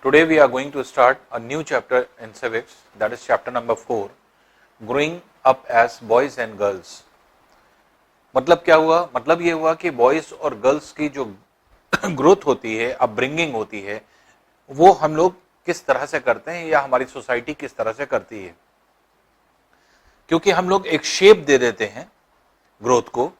Today we are going to start a new chapter in civics, that is chapter number 4, growing up as boys and girls. मतलब क्या हुआ? मतलब ये हुआ कि बॉयज और गर्ल्स की जो ग्रोथ होती है, अपब्रिंगिंग होती है, वो हम लोग किस तरह से करते हैं या हमारी सोसाइटी किस तरह से करती है। क्योंकि हम लोग एक शेप दे देते हैं ग्रोथ को।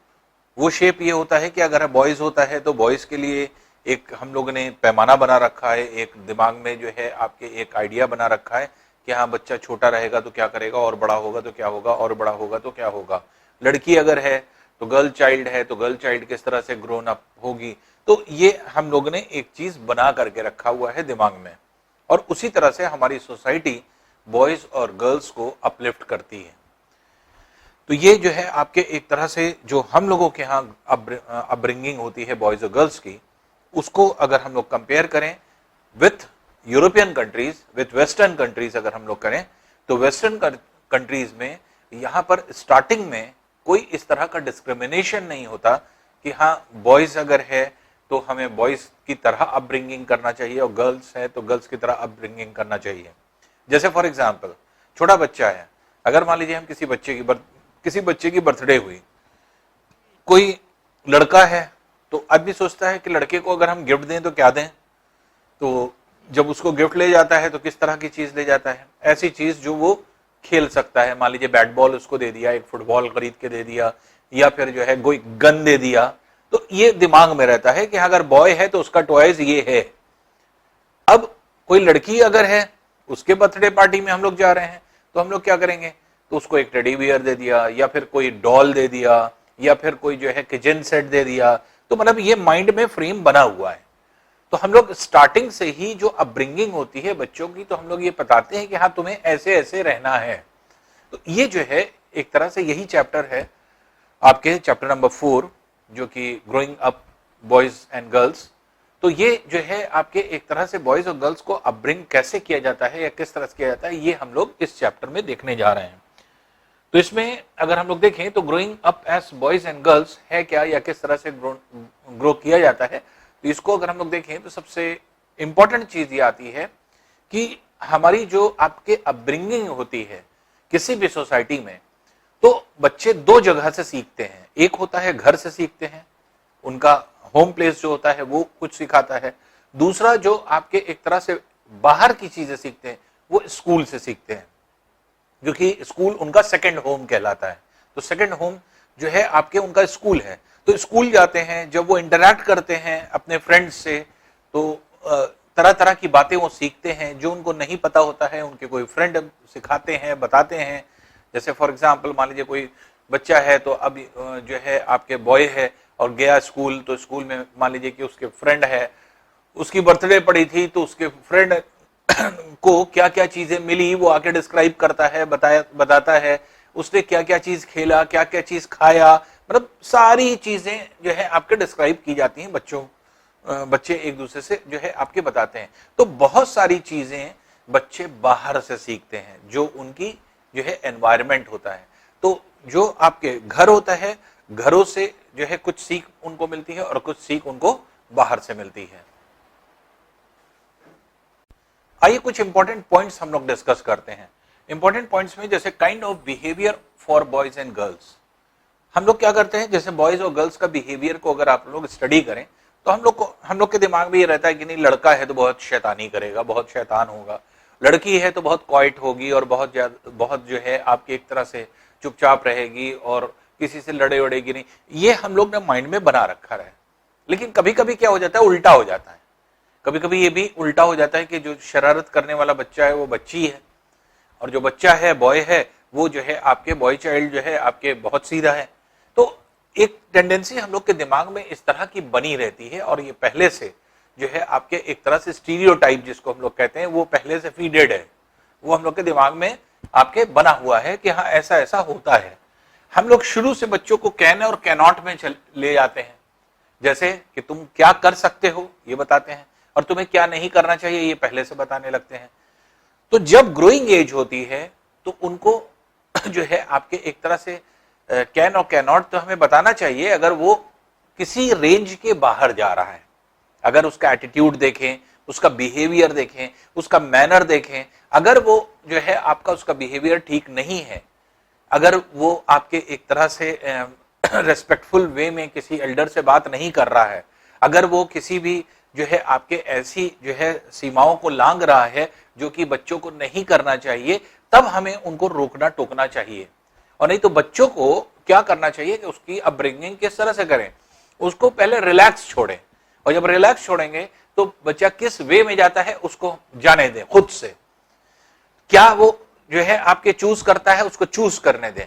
वो शेप ये होता है कि अगर बॉयज होता है तो बॉयज के लिए एक हम लोगों ने पैमाना बना रखा है, एक दिमाग में जो है आपके एक आइडिया बना रखा है कि हाँ बच्चा छोटा रहेगा तो क्या करेगा, और बड़ा होगा तो क्या होगा, और बड़ा होगा तो क्या होगा। लड़की अगर है तो गर्ल चाइल्ड है तो गर्ल चाइल्ड किस तरह से ग्रोन अप होगी। तो ये हम लोगों ने एक चीज बना करके रखा हुआ है दिमाग में, और उसी तरह से हमारी सोसाइटी बॉयज और गर्ल्स को अपलिफ्ट करती है। तो ये जो है आपके एक तरह से जो हम लोगों के यहाँ अपब्रिंगिंग होती है बॉयज और गर्ल्स की, उसको अगर हम लोग कंपेयर करें with European countries, with western countries अगर हम लोग करें, तो वेस्टर्न कंट्रीज में यहाँ पर स्टार्टिंग में कोई इस तरह का डिस्क्रिमिनेशन नहीं होता कि हाँ बॉयज अगर है तो हमें बॉयज की तरह अपब्रिंगिंग करना चाहिए और गर्ल्स है तो गर्ल्स की तरह अपब्रिंगिंग करना चाहिए। जैसे फॉर एग्जाम्पल छोटा बच्चा है, अगर मान लीजिए हम किसी बच्चे की बर्थडे हुई, कोई लड़का है तो आदमी सोचता है कि लड़के को अगर हम गिफ्ट दें तो क्या दें। तो जब उसको गिफ्ट ले जाता है तो किस तरह की चीज ले जाता है, ऐसी चीज जो वो खेल सकता है। मान लीजिए बैट बॉल उसको दे दिया, एक फुटबॉल खरीद के दे दिया, या फिर जो है कोई गन दे दिया। तो ये दिमाग में रहता है कि अगर बॉय है तो उसका टॉयज ये है। अब कोई लड़की अगर है, उसके बर्थडे पार्टी में हम लोग जा रहे हैं तो हम लोग क्या करेंगे, तो उसको एक टेडी बियर दे दिया, या फिर कोई डॉल दे दिया, या फिर कोई जो है किचन सेट दे दिया। तो मतलब ये माइंड में फ्रेम बना हुआ है। तो हम लोग स्टार्टिंग से ही जो अपब्रिंगिंग होती है बच्चों की, तो हम लोग ये बताते हैं कि हाँ तुम्हें ऐसे ऐसे रहना है। तो ये जो है एक तरह से यही चैप्टर है आपके चैप्टर नंबर 4, जो कि growing up boys and girls. तो ये जो है आपके एक तरह से बॉयज और गर्ल्स को अपब्रिंग कैसे किया जाता है या किस तरह से किया जाता है, ये हम लोग इस चैप्टर में देखने जा रहे हैं। तो इसमें अगर हम लोग देखें तो growing up as boys and girls है क्या, या किस तरह से ग्रो किया जाता है, तो इसको अगर हम लोग देखें तो सबसे इंपॉर्टेंट चीज ये आती है कि हमारी जो आपके अपब्रिंगिंग होती है किसी भी सोसाइटी में, तो बच्चे दो जगह से सीखते हैं। एक होता है घर से सीखते हैं, उनका होम प्लेस जो होता है वो कुछ सिखाता है। दूसरा जो आपके एक तरह से बाहर की चीजें सीखते हैं वो स्कूल से सीखते हैं, क्योंकि स्कूल उनका सेकंड होम कहलाता है। तो सेकंड होम जो है आपके उनका स्कूल है। तो स्कूल जाते हैं, जब वो इंटरैक्ट करते हैं अपने फ्रेंड्स से, तो तरह तरह की बातें वो सीखते हैं। जो उनको नहीं पता होता है उनके कोई फ्रेंड सिखाते हैं, बताते हैं। जैसे फॉर एग्जाम्पल मान लीजिए कोई बच्चा है तो अब जो है आपके बॉय है और गया स्कूल, तो स्कूल में मान लीजिए कि उसके फ्रेंड है, उसकी बर्थडे पड़ी थी, तो उसके फ्रेंड को क्या क्या चीजें मिली वो आके डिस्क्राइब करता है, बताता है उसने क्या क्या चीज खेला, क्या क्या चीज खाया। मतलब सारी चीजें जो है आपके डिस्क्राइब की जाती हैं। बच्चे एक दूसरे से जो है आपके बताते हैं। तो बहुत सारी चीजें बच्चे बाहर से सीखते हैं, जो उनकी जो है एनवायरमेंट होता है। तो जो आपके घर होता है, घरों से जो है कुछ सीख उनको मिलती है और कुछ सीख उनको बाहर से मिलती है। आइए कुछ इंपॉर्टेंट पॉइंट्स हम लोग डिस्कस करते हैं। इंपॉर्टेंट पॉइंट्स में जैसे kind of behaviour for boys and girls. हम लोग क्या करते हैं, जैसे बॉयज और गर्ल्स का बिहेवियर को अगर आप लोग स्टडी करें तो हम लोग के दिमाग में ये रहता है कि नहीं, लड़का है तो बहुत शैतानी करेगा, बहुत शैतान होगा, लड़की है तो बहुत क्वाइट होगी और बहुत जो है आपकी एक तरह से चुपचाप रहेगी और किसी से लड़े उड़ेगी नहीं। ये हम लोग ने माइंड में बना रखा है। लेकिन कभी कभी क्या हो जाता है, उल्टा हो जाता है। कभी कभी ये भी उल्टा हो जाता है कि जो शरारत करने वाला बच्चा है वो बच्ची है, और जो बच्चा है बॉय है वो जो है आपके बॉय चाइल्ड जो है आपके बहुत सीधा है। तो एक टेंडेंसी हम लोग के दिमाग में इस तरह की बनी रहती है, और ये पहले से जो है आपके एक तरह से स्टीरियोटाइप जिसको हम लोग कहते हैं वो पहले से फीडेड है। वो हम लोग के दिमाग में आपके बना हुआ है कि हाँ ऐसा ऐसा होता है। हम लोग शुरू से बच्चों को कैन और कैनॉट में ले जाते हैं। जैसे कि तुम क्या कर सकते हो ये बताते हैं, और तुम्हें क्या नहीं करना चाहिए ये पहले से बताने लगते हैं। तो जब ग्रोइंग एज होती है तो उनको जो है आपके एक तरह से कैन और कैनॉट तो हमें बताना चाहिए अगर वो किसी रेंज के बाहर जा रहा है। अगर उसका एटीट्यूड देखें, उसका बिहेवियर देखें, उसका मैनर देखें। अगर वो जो है आपका उसका बिहेवियर ठीक नहीं है, अगर वो आपके एक तरह से रेस्पेक्टफुल वे में किसी एल्डर से बात नहीं कर रहा है, अगर वो किसी भी जो है आपके ऐसी जो है सीमाओं को लांघ रहा है जो कि बच्चों को नहीं करना चाहिए, तब हमें उनको रोकना टोकना चाहिए। और नहीं तो बच्चों को क्या करना चाहिए कि उसकी अपब्रिंगिंग किस तरह से करें, उसको पहले रिलैक्स छोड़ें, और जब रिलैक्स छोड़ेंगे तो बच्चा किस वे में जाता है उसको जाने दें खुद से। क्या वो जो है आपके चूज करता है, उसको चूज करने दें।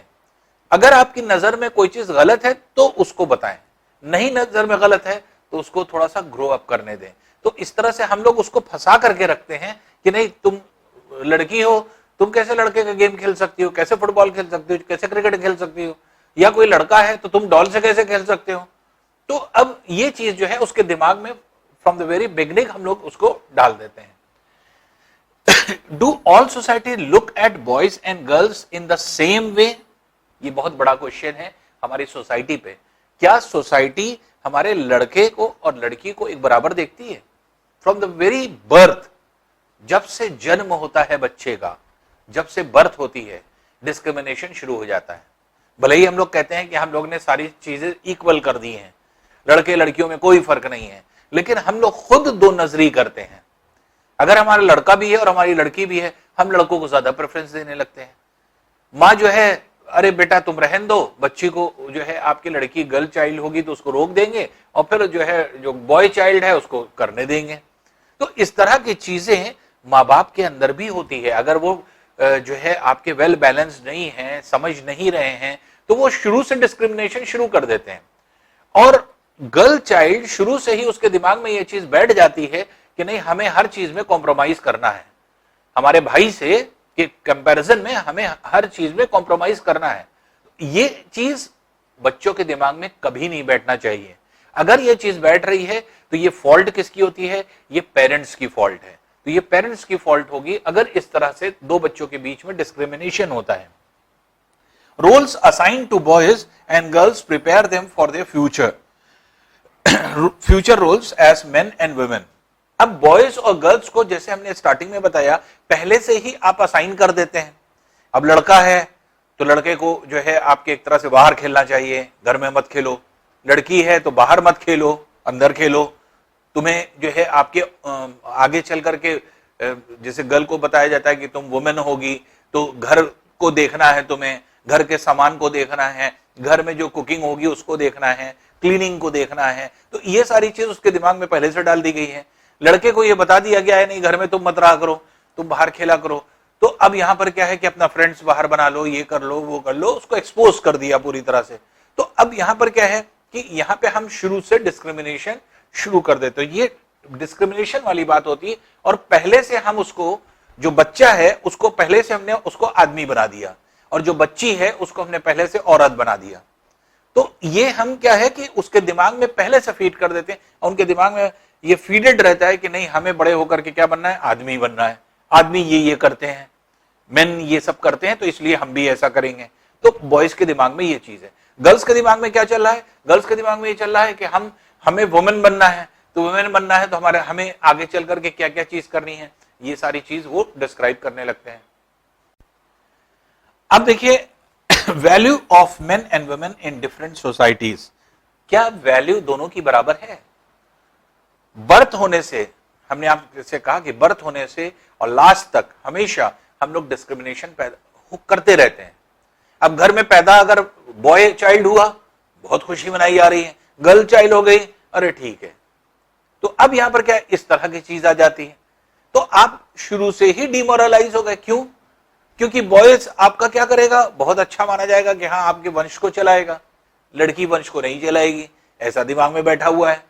अगर आपकी नजर में कोई चीज गलत है तो उसको बताएं, नहीं नजर में गलत है तो उसको थोड़ा सा ग्रो अप करने दें। तो इस तरह से हम लोग उसको फंसा करके रखते हैं कि नहीं तुम लड़की हो, तुम कैसे लड़के का गेम खेल सकती हो, कैसे फुटबॉल खेल सकती हो, कैसे क्रिकेट खेल सकती हो, या कोई लड़का है तो तुम डॉल से कैसे खेल सकते हो। तो अब ये चीज जो है उसके दिमाग में फ्रॉम द वेरी बिगनिंग हम लोग उसको डाल देते हैं। Do all society look at boys and girls in the same way? ये बहुत बड़ा क्वेश्चन है हमारी सोसाइटी पे। क्या सोसाइटी हमारे लड़के को और लड़की को एक बराबर देखती है? फ्रॉम द वेरी बर्थ, जब से जन्म होता है बच्चे का, जब से बर्थ होती है, डिस्क्रिमिनेशन शुरू हो जाता है। भले ही हम लोग कहते हैं कि हम लोग ने सारी चीजें इक्वल कर दी हैं, लड़के लड़कियों में कोई फर्क नहीं है, लेकिन हम लोग खुद दो नजरी करते हैं। अगर हमारा लड़का भी है और हमारी लड़की भी है, हम लड़कों को ज्यादा प्रेफरेंस देने लगते हैं। माँ जो है, अरे बेटा तुम रहन दो, बच्ची को जो है आपकी लड़की गर्ल चाइल्ड होगी तो उसको रोक देंगे, और फिर जो है जो बॉय चाइल्ड है उसको करने देंगे। तो इस तरह की चीजें माँ बाप के अंदर भी होती है। अगर वो जो है आपके वेल बैलेंस नहीं है, समझ नहीं रहे हैं, तो वो शुरू से डिस्क्रिमिनेशन शुरू कर देते हैं। और गर्ल चाइल्ड शुरू से ही उसके दिमाग में ये चीज बैठ जाती है कि नहीं हमें हर चीज में कॉम्प्रोमाइज करना है, हमारे भाई से के कंपैरिजन में हमें हर चीज में कॉम्प्रोमाइज करना है। ये चीज बच्चों के दिमाग में कभी नहीं बैठना चाहिए। अगर ये चीज बैठ रही है तो ये फॉल्ट किसकी होती है? ये पेरेंट्स की फॉल्ट है। तो ये पेरेंट्स की फॉल्ट होगी अगर इस तरह से दो बच्चों के बीच में डिस्क्रिमिनेशन होता है। Roles assign to boys and girls prepare them for their future roles as men and women. अब बॉयज और गर्ल्स को जैसे हमने स्टार्टिंग में बताया, पहले से ही आप असाइन कर देते हैं। अब लड़का है तो लड़के को जो है आपके एक तरह से बाहर खेलना चाहिए, घर में मत खेलो। लड़की है तो बाहर मत खेलो, अंदर खेलो। तुम्हें जो है आपके आगे चल करके जैसे गर्ल को बताया जाता है कि तुम वुमेन होगी तो घर को देखना है, तुम्हें घर के सामान को देखना है, घर में जो कुकिंग होगी उसको देखना है, क्लीनिंग को देखना है। तो ये सारी चीज उसके दिमाग में पहले से डाल दी गई है। लड़के को ये बता दिया गया है नहीं घर में तुम मत रहा करो, तुम बाहर खेला करो। तो अब यहां पर क्या है कि अपना फ्रेंड्स बाहर बना लो, ये कर लो वो कर लो, उसको एक्सपोज कर दिया पूरी तरह से। तो अब यहां पर क्या है कि यहां पे हम शुरू से डिस्क्रिमिनेशन शुरू कर देते हैं। ये डिस्क्रिमिनेशन वाली बात होती है, और पहले से हम उसको, जो बच्चा है उसको पहले से हमने उसको आदमी बना दिया, और जो बच्ची है उसको हमने पहले से औरत बना दिया। तो ये हम क्या है कि उसके दिमाग में पहले से फीड कर देते हैं, और उनके दिमाग में ये फीडेड रहता है कि नहीं हमें बड़े होकर के क्या बनना है? आदमी बनना है। आदमी ये करते हैं, मेन ये सब करते हैं, तो इसलिए हम भी ऐसा करेंगे। तो बॉयज के दिमाग में ये चीज है। गर्ल्स के दिमाग में क्या चल रहा है? गर्ल्स के दिमाग में ये चल रहा है कि हमें वुमेन बनना है, तो वुमेन बनना है तो हमें आगे चल करके क्या क्या चीज करनी है, ये सारी चीज वो डिस्क्राइब करने लगते हैं। अब देखिए value of main and women in different societies. क्या वैल्यू दोनों की बराबर है? बर्थ होने से, हमने आपसे कहा कि बर्थ होने से और लास्ट तक हमेशा हम लोग डिस्क्रिमिनेशन पैदा करते रहते हैं। अब घर में पैदा अगर बॉय चाइल्ड हुआ, बहुत खुशी मनाई जा रही है, गर्ल चाइल्ड हो गई, अरे ठीक है। तो अब यहां पर क्या इस तरह की चीज आ जाती है, तो आप शुरू से ही डिमोरलाइज हो गए। क्यों? क्योंकि बॉयज आपका क्या करेगा? बहुत अच्छा माना जाएगा कि हाँ आपके वंश को चलाएगा, लड़की वंश को नहीं चलाएगी, ऐसा दिमाग में बैठा हुआ है।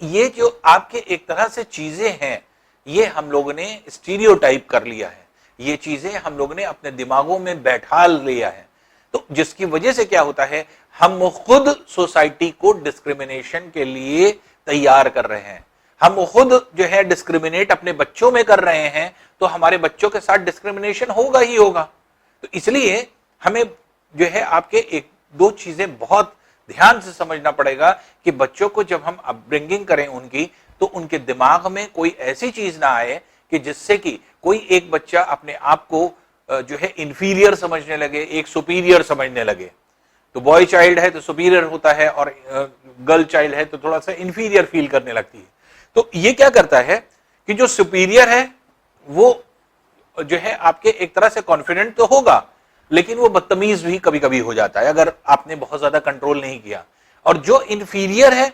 ये जो आपके एक तरह से चीजें हैं, ये हम लोगों ने स्टीरियोटाइप कर लिया है, ये चीजें हम लोगों ने अपने दिमागों में बैठा लिया है। तो जिसकी वजह से क्या होता है, हम खुद सोसाइटी को डिस्क्रिमिनेशन के लिए तैयार कर रहे हैं। हम खुद जो है डिस्क्रिमिनेट अपने बच्चों में कर रहे हैं, तो हमारे बच्चों के साथ डिस्क्रिमिनेशन होगा ही होगा। तो इसलिए हमें जो है आपके एक दो चीजें बहुत ध्यान से समझना पड़ेगा कि बच्चों को जब हम अपब्रिंगिंग करें उनकी, तो उनके दिमाग में कोई ऐसी चीज ना आए कि जिससे कि कोई एक बच्चा अपने आप को जो है इंफीरियर समझने लगे, एक सुपीरियर समझने लगे। तो बॉय चाइल्ड है तो सुपीरियर होता है और गर्ल चाइल्ड है तो थोड़ा सा इंफीरियर फील करने लगती है। तो ये क्या करता है कि जो सुपीरियर है वो जो है आपके एक तरह से कॉन्फिडेंट तो होगा, लेकिन वो बदतमीज भी कभी कभी हो जाता है अगर आपने बहुत ज्यादा कंट्रोल नहीं किया। और जो इंफीरियर है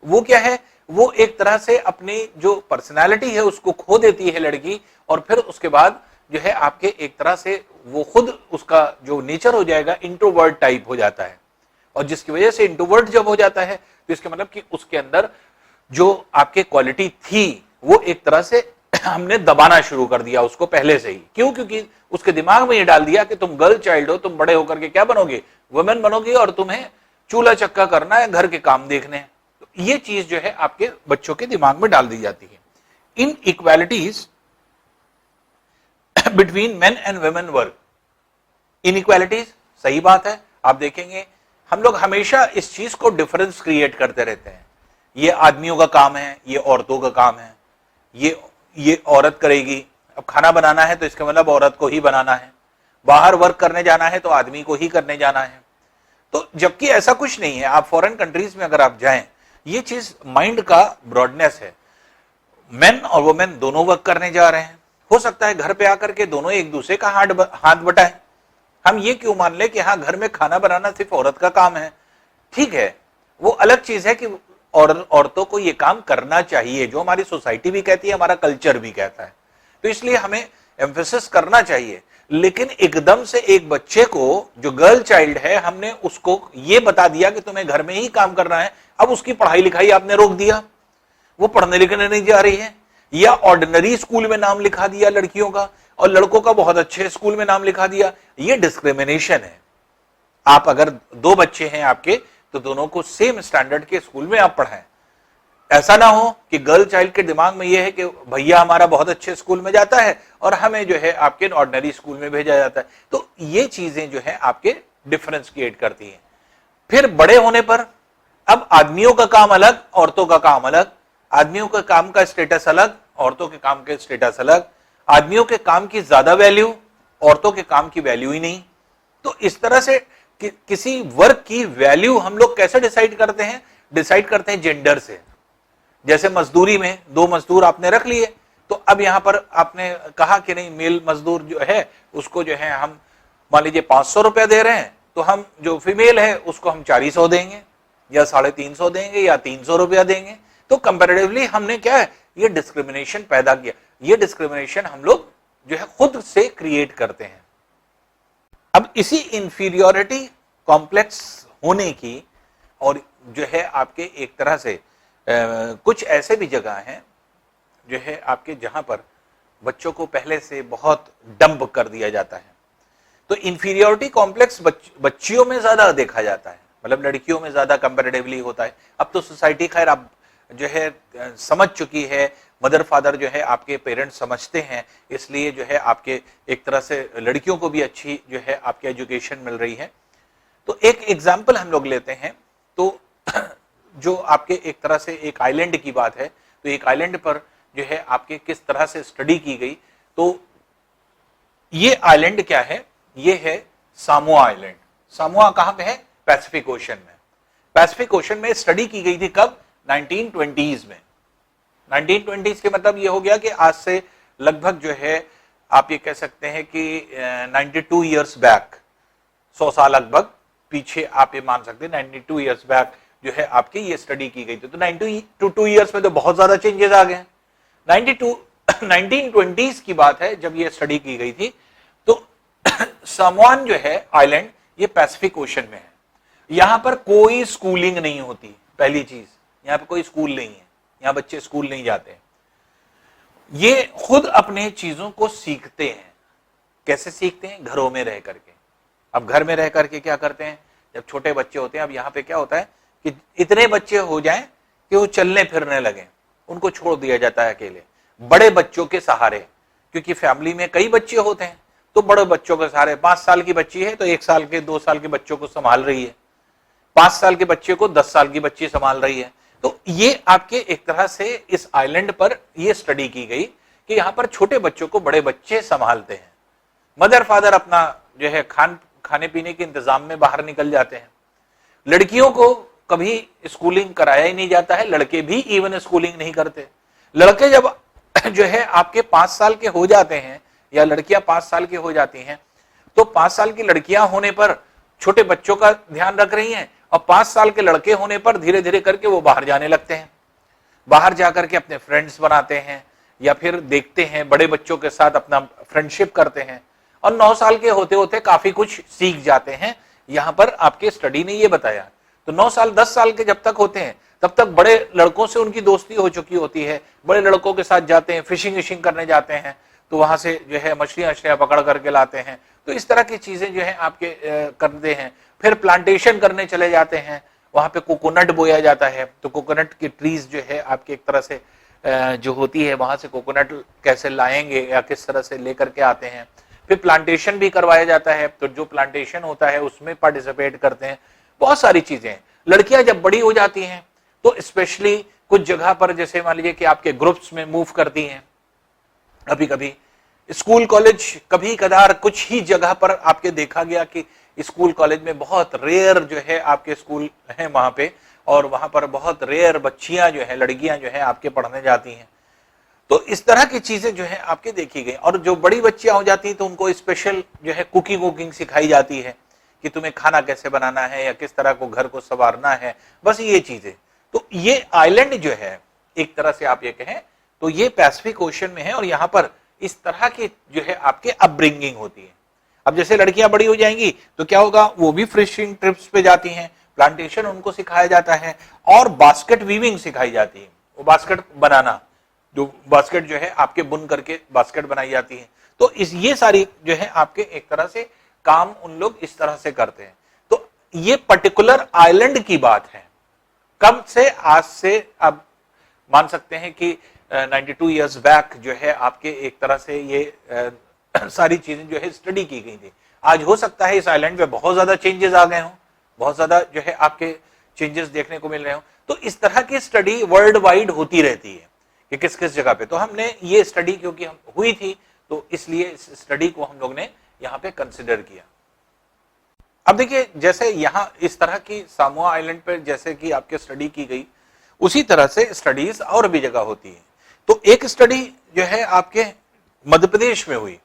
वो क्या है, वो एक तरह से अपनी जो पर्सनालिटी है उसको खो देती है लड़की, और फिर उसके बाद जो है आपके एक तरह से वो खुद उसका जो नेचर हो जाएगा इंट्रोवर्ट टाइप हो जाता है। और जिसकी वजह से इंट्रोवर्ट जब हो जाता है तो इसका मतलब कि उसके अंदर जो आपके क्वालिटी थी वो एक तरह से हमने दबाना शुरू कर दिया उसको पहले से ही। क्यों? क्योंकि उसके दिमाग में ये डाल दिया कि तुम गर्ल चाइल्ड हो, तुम बड़े होकर के क्या बनोगे, वुमेन बनोगे, और तुम्हें चूल्हा चक्का करना है, घर के काम देखने हैं। तो ये चीज जो है आपके बच्चों के दिमाग में डाल दी जाती है। Inequalities between men and women work, inequalities सही बात है। आप देखेंगे हम लोग हमेशा इस चीज को डिफरेंस क्रिएट करते रहते हैं, ये आदमियों का काम है, ये औरतों का काम है, ये औरत करेगी। अब खाना बनाना है तो इसका मतलब औरत को ही बनाना है, बाहर वर्क करने जाना है तो आदमी को ही करने जाना है। तो जबकि ऐसा कुछ नहीं है। आप फॉरेन कंट्रीज में अगर आप जाएं, ये चीज माइंड का ब्रॉडनेस है। मेन और वुमेन दोनों वर्क करने जा रहे हैं, हो सकता है घर पे आकर के दोनों एक दूसरे का हाथ बटाएं। हम ये क्यों मान ले कि हाँ घर में खाना बनाना सिर्फ औरत का काम है? ठीक है, वो अलग चीज है कि औरतों को ये काम करना चाहिए, जो हमारी सोसाइटी भी कहती है, हमारा कल्चर भी कहता है। तो इसलिए हमें एम्फेसिस करना चाहिए। लेकिन एकदम से एक बच्चे को जो गर्ल चाइल्ड है, हमने उसको ये बता दिया कि तुम्हें घर में ही काम करना है, अब उसकी पढ़ाई लिखाई आपने रोक दिया, वो पढ़ने लिखने नहीं जा रही है, या ऑर्डिनरी स्कूल में नाम लिखा दिया लड़कियों का और लड़कों का बहुत अच्छे स्कूल में नाम लिखा दिया। ये डिस्क्रिमिनेशन है। आप अगर दो बच्चे हैं आपके, तो दोनों को सेम स्टैंडर्ड के स्कूल में आप पढ़ाएं। ऐसा ना हो कि गर्ल चाइल्ड के दिमाग में यह है कि भैया हमारा बहुत अच्छे स्कूल में जाता है और हमें जो है आपके ऑर्डिनरी स्कूल में भेजा जाता है। तो ये चीजें जो है आपके डिफरेंस क्रिएट करती हैं। फिर बड़े होने पर अब आदमियों का काम अलग, औरतों का काम अलग, आदमियों के काम का स्टेटस अलग, औरतों के काम के स्टेटस अलग, आदमियों के काम की ज्यादा वैल्यू, औरतों के काम की वैल्यू ही नहीं। तो इस तरह से किसी वर्क की वैल्यू हम लोग कैसे डिसाइड करते हैं? डिसाइड करते हैं जेंडर से। जैसे मजदूरी में दो मजदूर आपने रख लिए, तो अब यहां पर आपने कहा कि नहीं, मेल मजदूर जो है उसको जो है हम मान लीजिए 500 रुपया दे रहे हैं, तो हम जो फीमेल है उसको हम 400 देंगे या 350 देंगे या 300 रुपया देंगे। तो कंपैरेटिवली हमने क्या है, ये डिस्क्रिमिनेशन पैदा किया। ये डिस्क्रिमिनेशन हम लोग जो है खुद से क्रिएट करते हैं। अब इसी इंफीरियोरिटी कॉम्प्लेक्स होने की, और जो है आपके एक तरह से कुछ ऐसे भी जगह हैं जो है आपके जहां पर बच्चों को पहले से बहुत डंप कर दिया जाता है। तो इंफीरियोरिटी कॉम्प्लेक्स बच्चियों में ज्यादा देखा जाता है, मतलब लड़कियों में ज्यादा कंपैरेटिवली होता है। अब तो सोसाइटी खैर अब जो है समझ चुकी है, मदर फादर जो है आपके पेरेंट्स समझते हैं, इसलिए जो है आपके एक तरह से लड़कियों को भी अच्छी जो है आपकी एजुकेशन मिल रही है। तो एक एग्जाम्पल हम लोग लेते हैं, तो जो आपके एक तरह से एक आइलैंड की बात है, तो एक आइलैंड पर जो है आपके किस तरह से स्टडी की गई। तो ये आइलैंड क्या है, ये है सामोआ आइलैंड। सामोआ कहां पे है? पैसिफिक ओशन में। पैसिफिक ओशन में स्टडी की गई थी कब? 1920s में। 1920s के मतलब ये हो गया कि आज से लगभग जो है आप ये कह सकते हैं कि 92 ईयर्स बैक, 100 साल लगभग पीछे आप ये मान सकते हैं। 92 ईयर्स बैक जो है आपकी ये स्टडी की गई थी। तो 92 ईयर्स में तो बहुत ज्यादा चेंजेस आ गए। 1920s की बात है जब ये स्टडी की गई थी। तो सामोआन जो है आइलैंड, ये पैसिफिक ओशन में है। यहां पर कोई स्कूलिंग नहीं होती। पहली चीज, यहां पर कोई स्कूल नहीं है, यहां बच्चे स्कूल नहीं जाते। ये खुद अपने चीजों को सीखते हैं। कैसे सीखते हैं? घरों में रह करके। अब घर में रह करके क्या करते हैं, जब छोटे बच्चे होते हैं, अब यहां पे क्या होता है कि इतने बच्चे हो जाएं कि वो चलने फिरने लगे, उनको छोड़ दिया जाता है अकेले बड़े बच्चों के सहारे। क्योंकि फैमिली में कई बच्चे होते हैं, तो बड़े बच्चों के सहारे, 5 साल की बच्ची है तो 1 साल के 2 साल के बच्चों को संभाल रही है। 5 साल के बच्चे को 10 साल की बच्ची संभाल रही है। तो ये आपके एक तरह से इस आइलैंड पर ये स्टडी की गई कि यहां पर छोटे बच्चों को बड़े बच्चे संभालते हैं। मदर फादर अपना जो है खाने पीने के इंतजाम में बाहर निकल जाते हैं। लड़कियों को कभी स्कूलिंग कराया ही नहीं जाता है, लड़के भी इवन स्कूलिंग नहीं करते। लड़के जब जो है आपके 5 साल के हो जाते हैं या लड़कियां 5 साल की हो जाती हैं, तो 5 साल की लड़कियां होने पर छोटे बच्चों का ध्यान रख रही हैं और 5 साल के लड़के होने पर धीरे धीरे करके वो बाहर जाने लगते हैं। बाहर जाकर के अपने फ्रेंड्स बनाते हैं या फिर देखते हैं बड़े बच्चों के साथ अपना फ्रेंडशिप करते हैं और 9 साल के होते होते काफी कुछ सीख जाते हैं। यहां पर आपके स्टडी ने ये बताया। तो 9 साल 10 साल के जब तक होते हैं तब तक बड़े लड़कों से उनकी दोस्ती हो चुकी होती है, बड़े लड़कों के साथ जाते हैं, फिशिंग विशिंग करने जाते हैं, तो वहां से जो है मछलियां पकड़ करके लाते हैं। तो इस तरह की चीजें जो है आपके करते हैं। फिर प्लांटेशन करने चले जाते हैं, वहां पे कोकोनट बोया जाता है, तो कोकोनट की ट्रीज जो है आपके एक तरह से जो होती है वहां से कोकोनट कैसे लाएंगे या किस तरह से लेकर के आते हैं। फिर प्लांटेशन भी करवाया जाता है, तो जो प्लांटेशन होता है उसमें पार्टिसिपेट करते हैं। बहुत सारी चीजें। लड़कियां जब बड़ी हो जाती हैं तो स्पेशली कुछ जगह पर जैसे मान लीजिए कि आपके ग्रुप्स में मूव करती हैं, कभी कभी स्कूल कॉलेज, कभी कदार कुछ ही जगह पर आपके देखा गया कि स्कूल कॉलेज में बहुत रेयर जो है आपके स्कूल हैं वहां पे, और वहां पर बहुत रेयर बच्चियां जो है लड़कियां जो है आपके पढ़ने जाती हैं। तो इस तरह की चीजें जो है आपके देखी गई। और जो बड़ी बच्चियां हो जाती हैं तो उनको स्पेशल जो है कुकिंग सिखाई जाती है कि तुम्हें खाना कैसे बनाना है या किस तरह को घर को संवारना है, बस ये चीजें। तो ये आइलैंड जो है एक तरह से आप ये कहें तो ये पैसिफिक ओशन में है और यहां पर इस तरह की जो है आपके अपब्रिंगिंग होती है। अब जैसे लड़कियां बड़ी हो जाएंगी तो क्या होगा, वो भी फिशिंग ट्रिप्स पे जाती हैं, प्लांटेशन उनको सिखाया जाता है और बास्केट वीविंग सिखाई जाती है, वो बास्केट बनाना, जो बास्केट जो है आपके बुन करके बास्केट बनाई जाती है। तो ये सारी जो है आपके एक तरह से काम उन लोग इस तरह से करते हैं। तो ये पर्टिकुलर आइलैंड की बात है। कब से, आज से आप मान सकते हैं कि 92 इयर्स बैक जो है आपके एक तरह से ये सारी चीजें जो है स्टडी की गई थी। आज हो सकता है इस आइलैंड पे बहुत ज्यादा चेंजेस आ गए हों, बहुत ज्यादा जो है आपके चेंजेस देखने को मिल रहे हों। तो इस तरह की स्टडी वर्ल्ड वाइड होती रहती है कि किस किस जगह पे। तो हमने ये स्टडी क्योंकि हम हुई थी तो इसलिए इस स्टडी को हम लोग ने यहां पे कंसिडर किया। अब देखिए जैसे यहां इस तरह की सामोआ आइलैंड पर जैसे कि आपके स्टडी की गई, उसी तरह से स्टडीज और भी जगह होती है। तो एक स्टडी जो है आपके मध्य प्रदेश में हुई।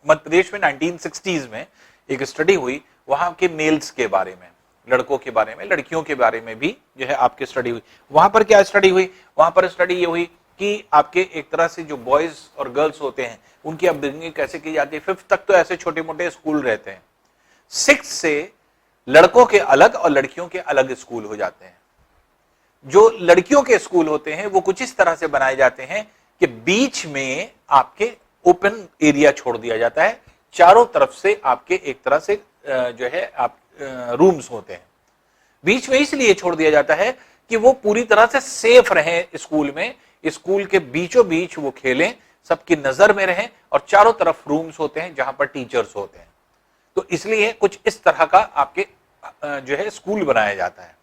मध्य प्रदेश में 1960s में एक स्टडी हुई, वहां के मेल्स के बारे में, लड़कों के बारे में, लड़कियों के बारे में भी जो है आपकी स्टडी हुई। वहां पर क्या स्टडी हुई, वहां पर स्टडी ये हुई कि आपके एक तरह से जो बॉयज और गर्ल्स होते हैं उनकी अपब्रिंगिंग कैसे की जाती है। 5th तक तो ऐसे छोटे मोटे स्कूल रहते हैं, 6th से लड़कों के अलग और लड़कियों के अलग स्कूल हो जाते हैं। जो लड़कियों के स्कूल होते हैं वो कुछ इस तरह से बनाए जाते हैं कि बीच में आपके ओपन एरिया छोड़ दिया जाता है, चारों तरफ से आपके एक तरह से जो है आप रूम्स होते हैं। बीच में इसलिए छोड़ दिया जाता है कि वो पूरी तरह से सेफ रहें स्कूल में, स्कूल के बीचों बीच वो खेलें, सबकी नजर में रहें, और चारों तरफ रूम्स होते हैं जहां पर टीचर्स होते हैं। तो इसलिए कुछ इस तरह का आपके जो है स्कूल बनाया जाता है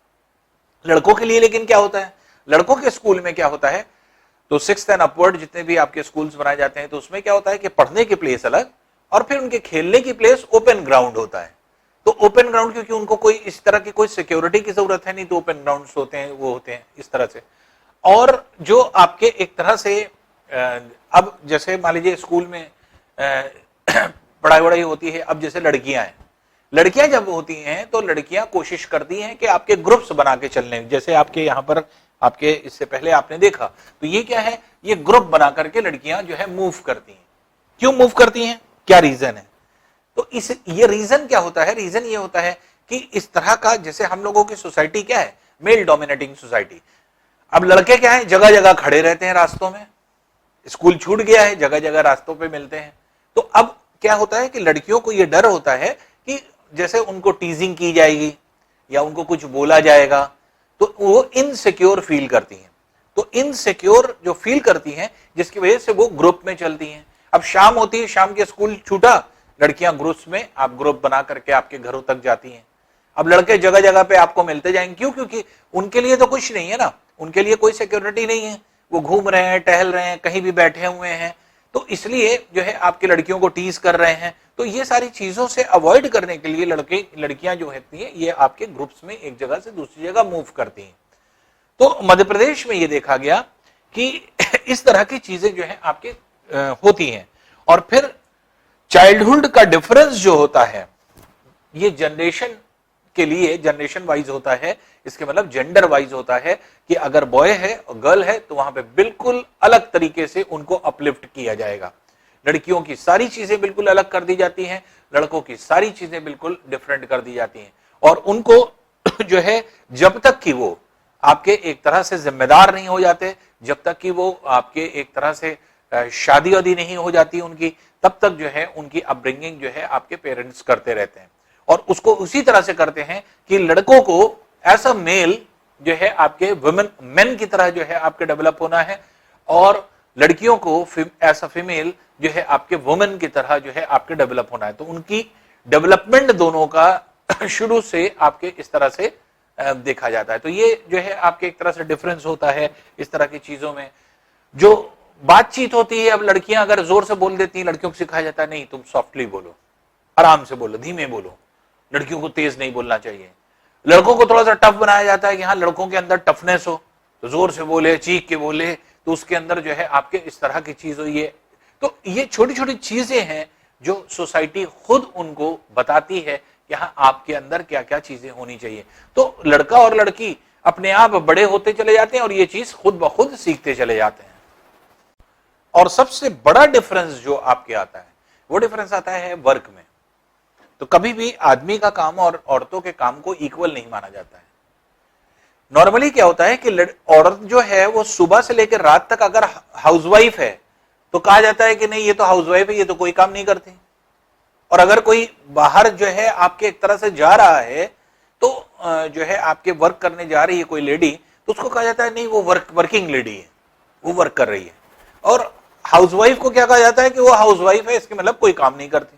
लड़कों के लिए। लेकिन क्या होता है लड़कों के स्कूल में, क्या होता है, तो 6th एंड अपवर्ड जितने भी आपके स्कूल्स बनाए जाते हैं तो उसमें क्या होता है कि पढ़ने की प्लेस अलग और फिर उनके खेलने की प्लेस ओपन ग्राउंड होता है। तो ओपन ग्राउंड क्योंकि उनको कोई इस तरह की कोई सिक्योरिटी की जरूरत है नहीं, तो ओपन ग्राउंड्स होते हैं, वो होते हैं इस तरह से। और जो आपके एक तरह से अब जैसे मान लीजिए स्कूल में पढ़ाई वढ़ाई होती है, अब जैसे लड़कियां हैं, लड़कियां जब होती हैं तो लड़कियां कोशिश करती हैं कि आपके ग्रुप्स बना के चलने, जैसे आपके यहाँ पर आपके इससे पहले आपने देखा, तो ये क्या है, ये ग्रुप बना करके लड़कियां जो है मूव करती हैं। क्यों मूव करती हैं, क्या रीजन है, तो इस ये रीजन क्या होता है, रीजन ये होता है कि इस तरह का, जैसे हम लोगों की सोसाइटी क्या है, मेल डोमिनेटिंग सोसाइटी। अब लड़के क्या है, जगह जगह खड़े रहते हैं रास्तों में, स्कूल छूट गया है, जगह जगह रास्तों पे मिलते हैं। तो अब क्या होता है कि लड़कियों को यह डर होता है कि जैसे उनको टीजिंग की जाएगी या उनको कुछ बोला जाएगा, तो वो इनसिक्योर फील करती हैं। तो इनसिक्योर जो फील करती हैं, जिसकी वजह से वो ग्रुप में चलती हैं। अब शाम होती है, शाम के स्कूल छूटा, लड़कियां ग्रुप्स में, आप ग्रुप बना करके आपके घरों तक जाती हैं। अब लड़के जगह जगह पे आपको मिलते जाएंगे, क्यों? क्योंकि उनके लिए तो कुछ नहीं है ना, उनके लिए कोई सिक्योरिटी नहीं है, वो घूम रहे हैं, टहल रहे हैं, कहीं भी बैठे हुए हैं, तो इसलिए जो है आपकी लड़कियों को टीज कर रहे हैं। तो ये सारी चीजों से अवॉइड करने के लिए लड़के लड़कियां जो होती हैं ये आपके ग्रुप्स में एक जगह से दूसरी जगह मूव करती हैं। तो मध्य प्रदेश में ये देखा गया कि इस तरह की चीजें जो है आपके होती हैं। और फिर चाइल्डहुड का डिफरेंस जो होता है ये जनरेशन के लिए जनरेशन वाइज होता है, इसके मतलब जेंडर वाइज होता है कि अगर बॉय है और गर्ल है तो वहां पे बिल्कुल अलग तरीके से उनको अपलिफ्ट किया जाएगा। लड़कियों की सारी चीजें बिल्कुल अलग कर दी जाती हैं, लड़कों की सारी चीजें बिल्कुल डिफरेंट कर दी जाती हैं। और उनको जो है जब तक कि वो आपके एक तरह से जिम्मेदार नहीं हो जाते, जब तक कि वो आपके एक तरह से शादी वादी नहीं हो जाती उनकी, तब तक जो है उनकी अपब्रिंगिंग जो है आपके पेरेंट्स करते रहते हैं। और उसको उसी तरह से करते हैं कि लड़कों को ऐसा मेल जो है आपके वुमेन मेन की तरह जो है आपके डेवलप होना है, और लड़कियों को ऐसा फीमेल जो है आपके वुमेन की तरह जो है आपके डेवलप होना है। तो उनकी डेवलपमेंट दोनों का शुरू से आपके इस तरह से देखा जाता है। तो ये जो है आपके एक तरह से डिफरेंस होता है इस तरह की चीजों में। जो बातचीत होती है, अब लड़कियां अगर जोर से बोल देती हैं, लड़कियों को सिखाया जाता है नहीं तुम सॉफ्टली बोलो, आराम से बोलो, धीमे बोलो, लड़कियों को तेज नहीं बोलना चाहिए। लड़कों को थोड़ा सा टफ बनाया जाता है कि हाँ लड़कों के अंदर टफनेस हो, तो जोर से बोले, चीख के बोले, तो उसके अंदर जो है आपके इस तरह की चीज हो। तो ये छोटी छोटी चीजें हैं जो सोसाइटी खुद उनको बताती है कि हाँ आपके अंदर क्या क्या चीजें होनी चाहिए। तो लड़का और लड़की अपने आप बड़े होते चले जाते हैं और ये चीज खुद ब खुद सीखते चले जाते हैं। और सबसे बड़ा डिफरेंस जो आपके आता है वो डिफरेंस आता है वर्क में। तो कभी भी आदमी का काम और औरतों के काम को इक्वल नहीं माना जाता है। नॉर्मली क्या होता है कि औरत जो है वो सुबह से लेकर रात तक अगर हाउसवाइफ है तो कहा जाता है कि नहीं ये तो हाउसवाइफ है, ये तो कोई काम नहीं करती। और अगर कोई बाहर जो है आपके एक तरह से जा रहा है तो जो है आपके वर्क करने जा रही है कोई लेडी, तो उसको कहा जाता है नहीं वो वर्किंग लेडी है, वो वर्क कर रही है। और हाउसवाइफ को क्या कहा जाता है कि वो हाउसवाइफ है, इसके मतलब कोई काम नहीं करती।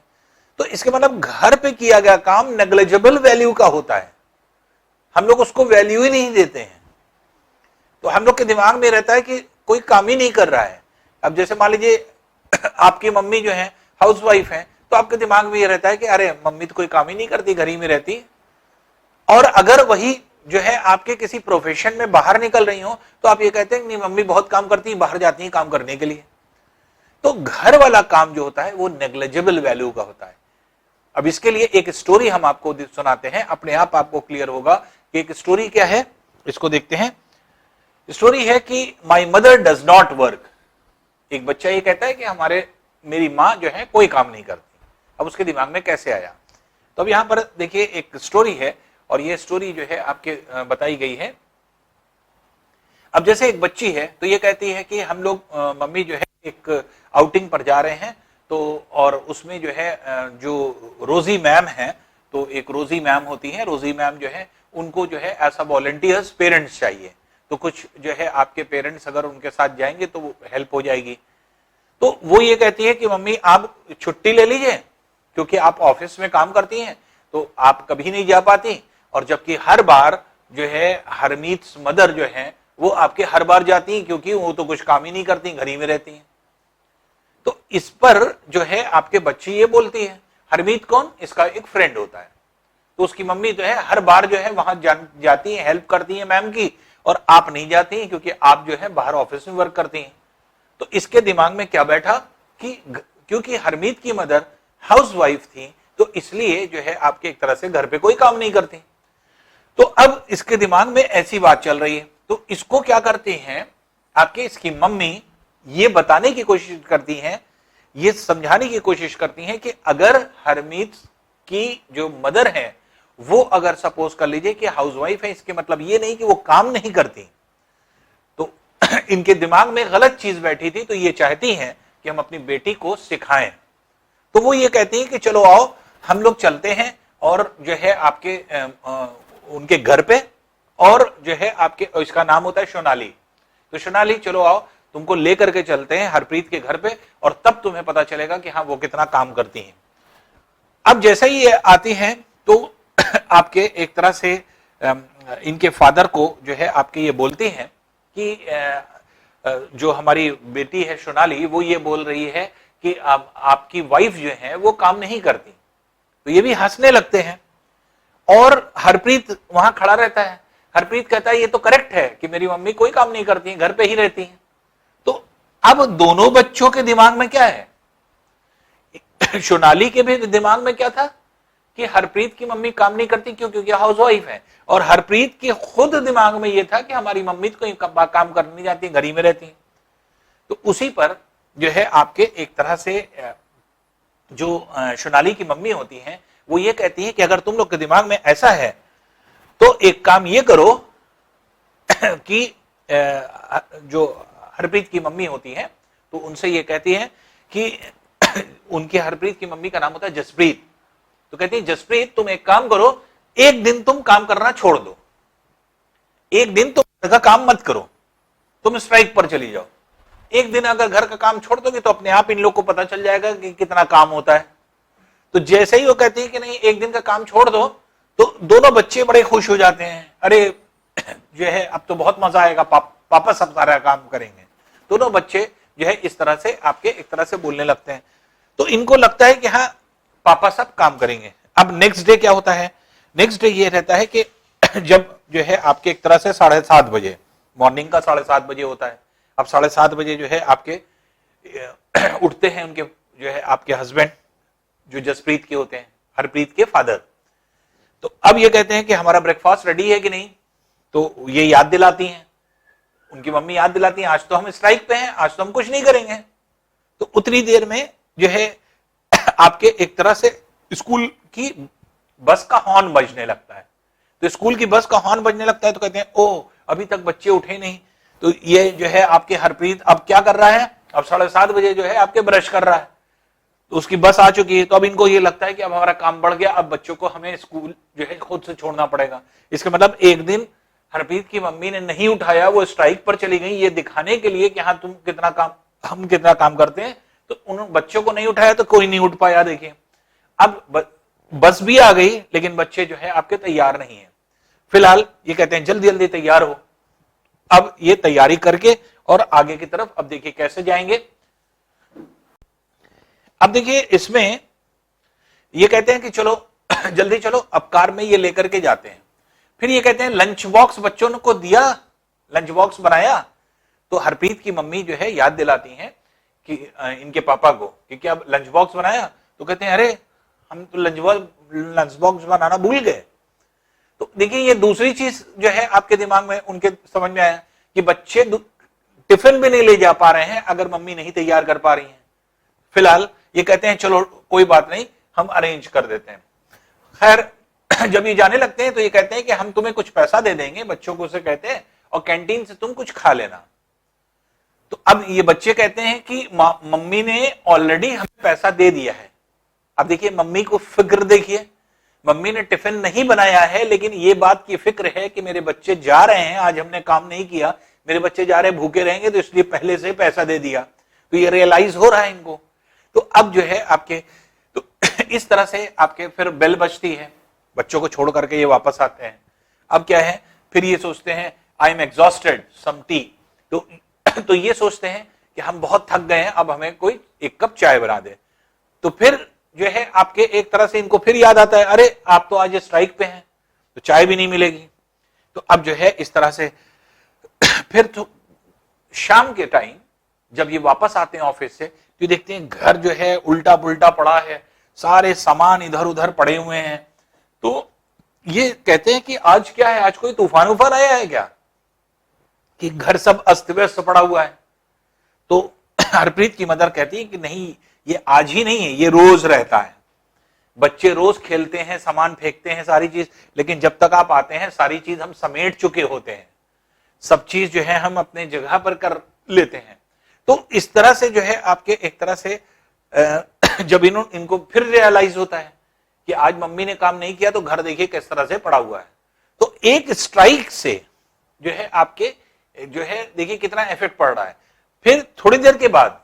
तो इसके मतलब घर पे किया गया काम नेग्लिजिबल वैल्यू का होता है, हम लोग उसको वैल्यू ही नहीं देते हैं। तो हम लोग के दिमाग में रहता है कि कोई काम ही नहीं कर रहा है। अब जैसे मान लीजिए आपकी मम्मी जो है हाउसवाइफ है, तो आपके दिमाग में ये रहता है कि अरे मम्मी तो कोई काम ही नहीं करती, घर ही में रहती है। और अगर वही जो है आपके किसी प्रोफेशन में बाहर निकल रही हो तो आप ये कहते हैं नहीं मम्मी बहुत काम करती है, बाहर जाती है काम करने के लिए। तो घर वाला काम जो होता है वो नेग्लिजिबल वैल्यू का होता है। अब इसके लिए एक स्टोरी हम आपको सुनाते हैं, अपने आप आपको क्लियर होगा कि एक स्टोरी क्या है, इसको देखते हैं। स्टोरी है कि my mother does not work. एक बच्चा ये कहता है कि मेरी माँ जो है कोई काम नहीं करती। अब उसके दिमाग में कैसे आया? तो अब यहां पर देखिए एक स्टोरी है और ये स्टोरी जो है आपके बताई गई है। अब जैसे एक बच्ची है तो ये कहती है कि हम लोग मम्मी जो है एक आउटिंग पर जा रहे हैं, तो और उसमें जो है जो रोजी मैम है, तो एक रोजी मैम होती है, रोजी मैम जो है उनको जो है ऐसा वॉलंटियर्स पेरेंट्स चाहिए, तो कुछ जो है आपके पेरेंट्स अगर उनके साथ जाएंगे तो वो हेल्प हो जाएगी। तो वो ये कहती है कि मम्मी आप छुट्टी ले लीजिए क्योंकि आप ऑफिस में काम करती हैं तो आप कभी नहीं जा पाती, और जबकि हर बार जो है हरमीत मदर जो है वो आपके हर बार जाती हैं क्योंकि वो तो कुछ काम ही नहीं करती, घर ही में रहती हैं। तो इस पर जो है आपके बच्ची ये बोलती है, हरमीत कौन? इसका एक फ्रेंड होता है। तो उसकी मम्मी जो है हर बार जो है वहां जाती है, हेल्प करती है मैम की, और आप नहीं जाती हैं क्योंकि आप जो है बाहर ऑफिस में वर्क करती हैं। तो इसके दिमाग में क्या बैठा कि क्योंकि हरमीत की मदर हाउसवाइफ थी तो इसलिए जो है आपके एक तरह से घर पे कोई काम नहीं करती। तो अब इसके दिमाग में ऐसी बात चल रही है, तो इसको क्या करते हैं आपके इसकी मम्मी ये बताने की कोशिश करती हैं, ये समझाने की कोशिश करती हैं कि अगर हरमीत की जो मदर है वो अगर सपोज कर लीजिए कि हाउसवाइफ है, इसके मतलब ये नहीं कि वो काम नहीं करती। तो इनके दिमाग में गलत चीज बैठी थी, तो ये चाहती हैं कि हम अपनी बेटी को सिखाएं। तो वो ये कहती हैं कि चलो आओ हम लोग चलते हैं और जो है आपके उनके घर पे, और जो है आपके इसका नाम होता है सोनाली। तो सोनाली चलो आओ तुमको लेकर के चलते हैं हरप्रीत के घर पे, और तब तुम्हें पता चलेगा कि हाँ वो कितना काम करती हैं। अब जैसे ही ये आती हैं तो आपके एक तरह से इनके फादर को जो है आपके ये बोलते हैं कि जो हमारी बेटी है सोनाली, वो ये बोल रही है कि आपकी वाइफ जो है वो काम नहीं करती। तो ये भी हंसने लगते हैं और हरप्रीत वहां खड़ा रहता है। हरप्रीत कहता है ये तो करेक्ट है कि मेरी मम्मी कोई काम नहीं करती है, घर पे ही रहती है। तो अब दोनों बच्चों के दिमाग में क्या है, सोनाली के भी दिमाग में क्या था कि हरप्रीत की मम्मी काम नहीं करती, क्यों? क्योंकि हाउस वाइफ है। और हरप्रीत के खुद दिमाग में यह था कि हमारी मम्मी तो कोई काम करने नहीं जाती, घर ही में रहती है। तो उसी पर जो है आपके एक तरह से जो सोनाली की मम्मी होती हैं वो ये कहती है कि अगर तुम लोग के दिमाग में ऐसा है तो एक काम ये करो कि जो हरप्रीत की मम्मी होती है तो उनसे ये कहती है कि उनके हरप्रीत की मम्मी का नाम होता है जसप्रीत। तो कहती है जसप्रीत तुम एक काम करो, एक दिन तुम काम करना छोड़ दो, एक दिन तुम घर का काम मत करो, तुम स्ट्राइक पर चली जाओ। एक दिन अगर घर का काम छोड़ दोगे तो अपने आप इन लोग को पता चल जाएगा कि कितना काम होता है। तो जैसे ही वो कहती है कि नहीं एक दिन का काम छोड़ दो, तो दोनों बच्चे बड़े खुश हो जाते हैं। अरे जो है अब तो बहुत मजा आएगा, पापा सब सारा काम करेंगे। दोनों बच्चे जो है इस तरह से आपके एक तरह से बोलने लगते हैं। तो इनको लगता है कि हाँ पापा सब काम करेंगे। अब नेक्स्ट डे क्या होता है, नेक्स्ट डे ये रहता है कि जब जो है आपके एक तरह से 7:30 बजे, मॉर्निंग का 7:30 बजे होता है। अब 7:30 बजे जो है आपके उठते हैं उनके जो है आपके हस्बैंड जो जसप्रीत के होते हैं, हरप्रीत के फादर। तो अब ये कहते हैं कि हमारा ब्रेकफास्ट रेडी है कि नहीं। तो ये याद दिलाती हैं, उनकी मम्मी याद दिलाती है आज तो हम स्ट्राइक पे हैं, आज तो हम कुछ नहीं करेंगे। तो उतनी देर में जो है आपके एक तरह से स्कूल की बस का हॉर्न बजने लगता है। तो स्कूल की बस का हॉर्न बजने लगता है तो कहते हैं ओ अभी तक बच्चे उठे नहीं। तो ये जो है आपके हरप्रीत अब क्या कर रहा है, अब 7:30 बजे जो है आपके ब्रश कर रहा है। तो उसकी बस आ चुकी है। तो अब इनको ये लगता है कि अब हमारा काम बढ़ गया, अब बच्चों को हमें स्कूल जो है खुद से छोड़ना पड़ेगा। इसका मतलब एक दिन हरप्रीत की मम्मी ने नहीं उठाया, वो स्ट्राइक पर चली गई ये दिखाने के लिए कि हाँ तुम कितना काम, हम कितना काम करते हैं। तो उन बच्चों को नहीं उठाया तो कोई नहीं उठ पाया। देखिए अब बस भी आ गई लेकिन बच्चे जो है आपके तैयार नहीं है। फिलहाल ये कहते हैं जल्दी जल्दी तैयार हो। अब ये तैयारी करके और आगे की तरफ अब देखिए कैसे जाएंगे। अब देखिए इसमें ये कहते हैं कि चलो जल्दी चलो, अब कार में ये लेकर के जाते हैं। फिर ये कहते हैं लंच बॉक्स बच्चों को दिया, लंच बॉक्स बनाया। तो हरप्रीत की मम्मी जो है याद दिलाती हैं कि इनके पापा को कि क्या लंच बॉक्स बनाया। तो कहते हैं अरे हम तो लंच बॉक्स बनाना भूल गए। तो देखिए ये दूसरी चीज जो है आपके दिमाग में उनके समझ में आया कि बच्चे टिफिन भी नहीं ले जा पा रहे हैं अगर मम्मी नहीं तैयार कर पा रही हैं। फिलहाल ये कहते हैं चलो कोई बात नहीं, हम अरेंज कर देते हैं। खैर जब ये जाने लगते हैं तो ये कहते हैं कि हम तुम्हें कुछ पैसा दे देंगे, बच्चों को से कहते हैं, और कैंटीन से तुम कुछ खा लेना। तो अब ये बच्चे कहते हैं कि मम्मी ने ऑलरेडी हमें पैसा दे दिया है। अब देखिए मम्मी को फिक्र देखिए, मम्मी ने टिफिन नहीं बनाया है लेकिन ये बात की फिक्र है कि मेरे बच्चे जा रहे हैं, आज हमने काम नहीं किया, मेरे बच्चे जा रहे हैं भूखे रहेंगे, तो इसलिए पहले से पैसा दे दिया। तो ये रियलाइज हो रहा है इनको। तो अब जो है आपके तो इस तरह से आपके फिर बेल बजती है, बच्चों को छोड़ करके ये वापस आते हैं। अब क्या है, फिर ये सोचते हैं I am exhausted, some tea. तो ये सोचते हैं कि हम बहुत थक गए हैं, अब हमें कोई एक कप चाय बना दे। तो फिर जो है आपके एक तरह से इनको फिर याद आता है अरे आप तो आज स्ट्राइक पे हैं तो चाय भी नहीं मिलेगी। तो अब जो है इस तरह से फिर तो शाम के टाइम जब ये वापस आते हैं ऑफिस से तो देखते हैं घर जो है उल्टा पुल्टा पड़ा है, सारे सामान इधर उधर पड़े हुए हैं। तो ये कहते हैं कि आज क्या है, आज कोई तूफान उफान आया है क्या कि घर सब अस्त व्यस्त पड़ा हुआ है। तो हरप्रीत की मदर कहती है कि नहीं ये आज ही नहीं है, ये रोज रहता है। बच्चे रोज खेलते हैं, सामान फेंकते हैं, सारी चीज, लेकिन जब तक आप आते हैं सारी चीज हम समेट चुके होते हैं, सब चीज जो है हम अपने जगह पर कर लेते हैं। तो इस तरह से जो है आपके एक तरह से जब इनको फिर रियलाइज होता है कि आज मम्मी ने काम नहीं किया तो घर देखिए किस तरह से पड़ा हुआ है। तो एक स्ट्राइक से जो है आपके जो है देखिए कितना इफेक्ट पड़ रहा है। फिर थोड़ी देर के बाद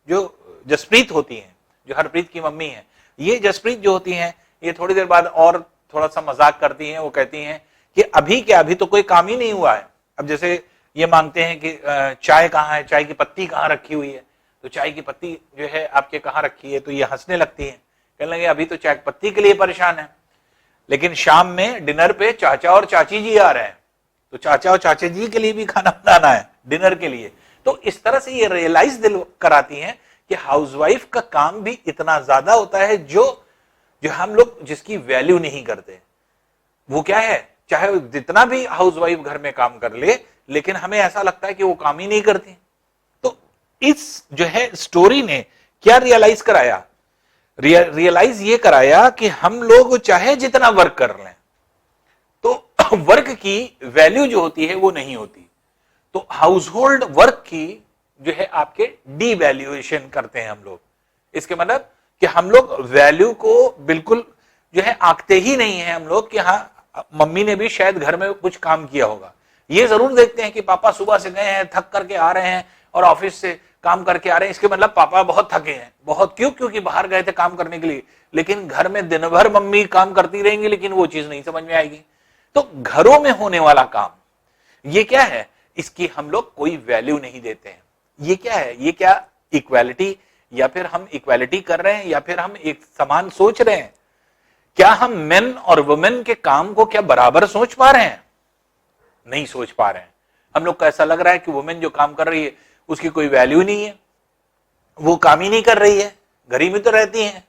जो जसप्रीत होती है, जो हरप्रीत की मम्मी है, ये जसप्रीत जो होती है ये थोड़ी देर बाद और थोड़ा सा मजाक करती हैं, वो कहती हैं कि अभी क्या, अभी तो कोई काम ही नहीं हुआ है। अब जैसे ये मांगते हैं कि चाय कहाँ है, चाय की पत्ती कहाँ रखी हुई है, तो चाय की पत्ती जो है आपके कहाँ रखी है, तो ये हंसने लगती है, कहने लगे अभी तो चाय की पत्ती के लिए परेशान है, लेकिन शाम में डिनर पे चाचा और चाची जी आ रहे हैं, तो चाचा और चाचा जी के लिए भी खाना बनाना है डिनर के लिए। तो इस तरह से ये रियलाइज दिल कराती हैं कि हाउसवाइफ का काम भी इतना ज्यादा होता है जो हम लोग जिसकी वैल्यू नहीं करते। वो क्या है, चाहे जितना भी हाउसवाइफ घर में काम कर ले, लेकिन हमें ऐसा लगता है कि वो काम ही नहीं करती। तो इस जो है स्टोरी ने क्या रियलाइज कराया, रियलाइज ये कराया कि हम लोग चाहे जितना वर्क कर लें तो वर्क की वैल्यू जो होती है वो नहीं होती। तो हाउस होल्ड वर्क की जो है आपके डीवैल्यूएशन करते हैं हम लोग। इसके मतलब कि हम लोग वैल्यू को बिल्कुल जो है आंकते ही नहीं है हम लोग कि हाँ मम्मी ने भी शायद घर में कुछ काम किया होगा। ये जरूर देखते हैं कि पापा सुबह से गए हैं, थक करके आ रहे हैं और ऑफिस से काम करके आ रहे हैं, इसके मतलब पापा बहुत थके हैं, बहुत क्यों, क्योंकि बाहर गए थे काम करने के लिए। लेकिन घर में दिन भर मम्मी काम करती रहेंगी, लेकिन वो चीज नहीं समझ में आएगी। तो घरों में होने वाला काम ये क्या है, इसकी हम लोग कोई वैल्यू नहीं देते हैं। ये क्या है, ये क्या इक्वालिटी, या फिर हम इक्वालिटी कर रहे हैं, या फिर हम एक समान सोच रहे हैं? क्या हम मेन और वुमेन के काम को क्या बराबर सोच पा रहे हैं? नहीं सोच पा रहे हैं। हम लोग को ऐसा लग रहा है कि वुमेन जो काम कर रही है उसकी कोई वैल्यू नहीं है, वो काम ही नहीं कर रही है, घर ही में तो रहती है,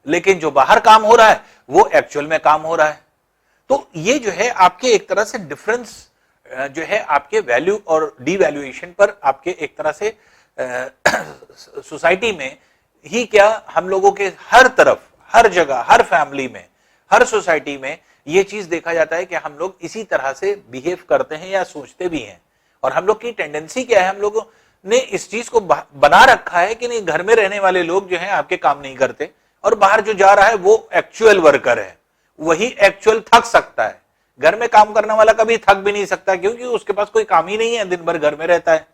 लेकिन जो बाहर काम हो रहा है वो एक्चुअल में काम हो रहा है। तो ये जो है आपके एक तरह से डिफरेंस जो है आपके वैल्यू और डीवैल्यूएशन पर आपके एक तरह से सोसाइटी में ही क्या, हम लोगों के हर तरफ, हर जगह, हर फैमिली में, हर सोसाइटी में ये चीज देखा जाता है कि हम लोग इसी तरह से बिहेव करते हैं या सोचते भी हैं। और हम लोग की टेंडेंसी क्या है, हम लोगों ने इस चीज को बना रखा है कि नहीं, घर में रहने वाले लोग जो हैं आपके काम नहीं करते, और बाहर जो जा रहा है वो एक्चुअल वर्कर है, वही एक्चुअल थक सकता है। घर में काम करने वाला कभी थक भी नहीं सकता, क्योंकि उसके पास कोई काम ही नहीं है, दिन भर घर में रहता है।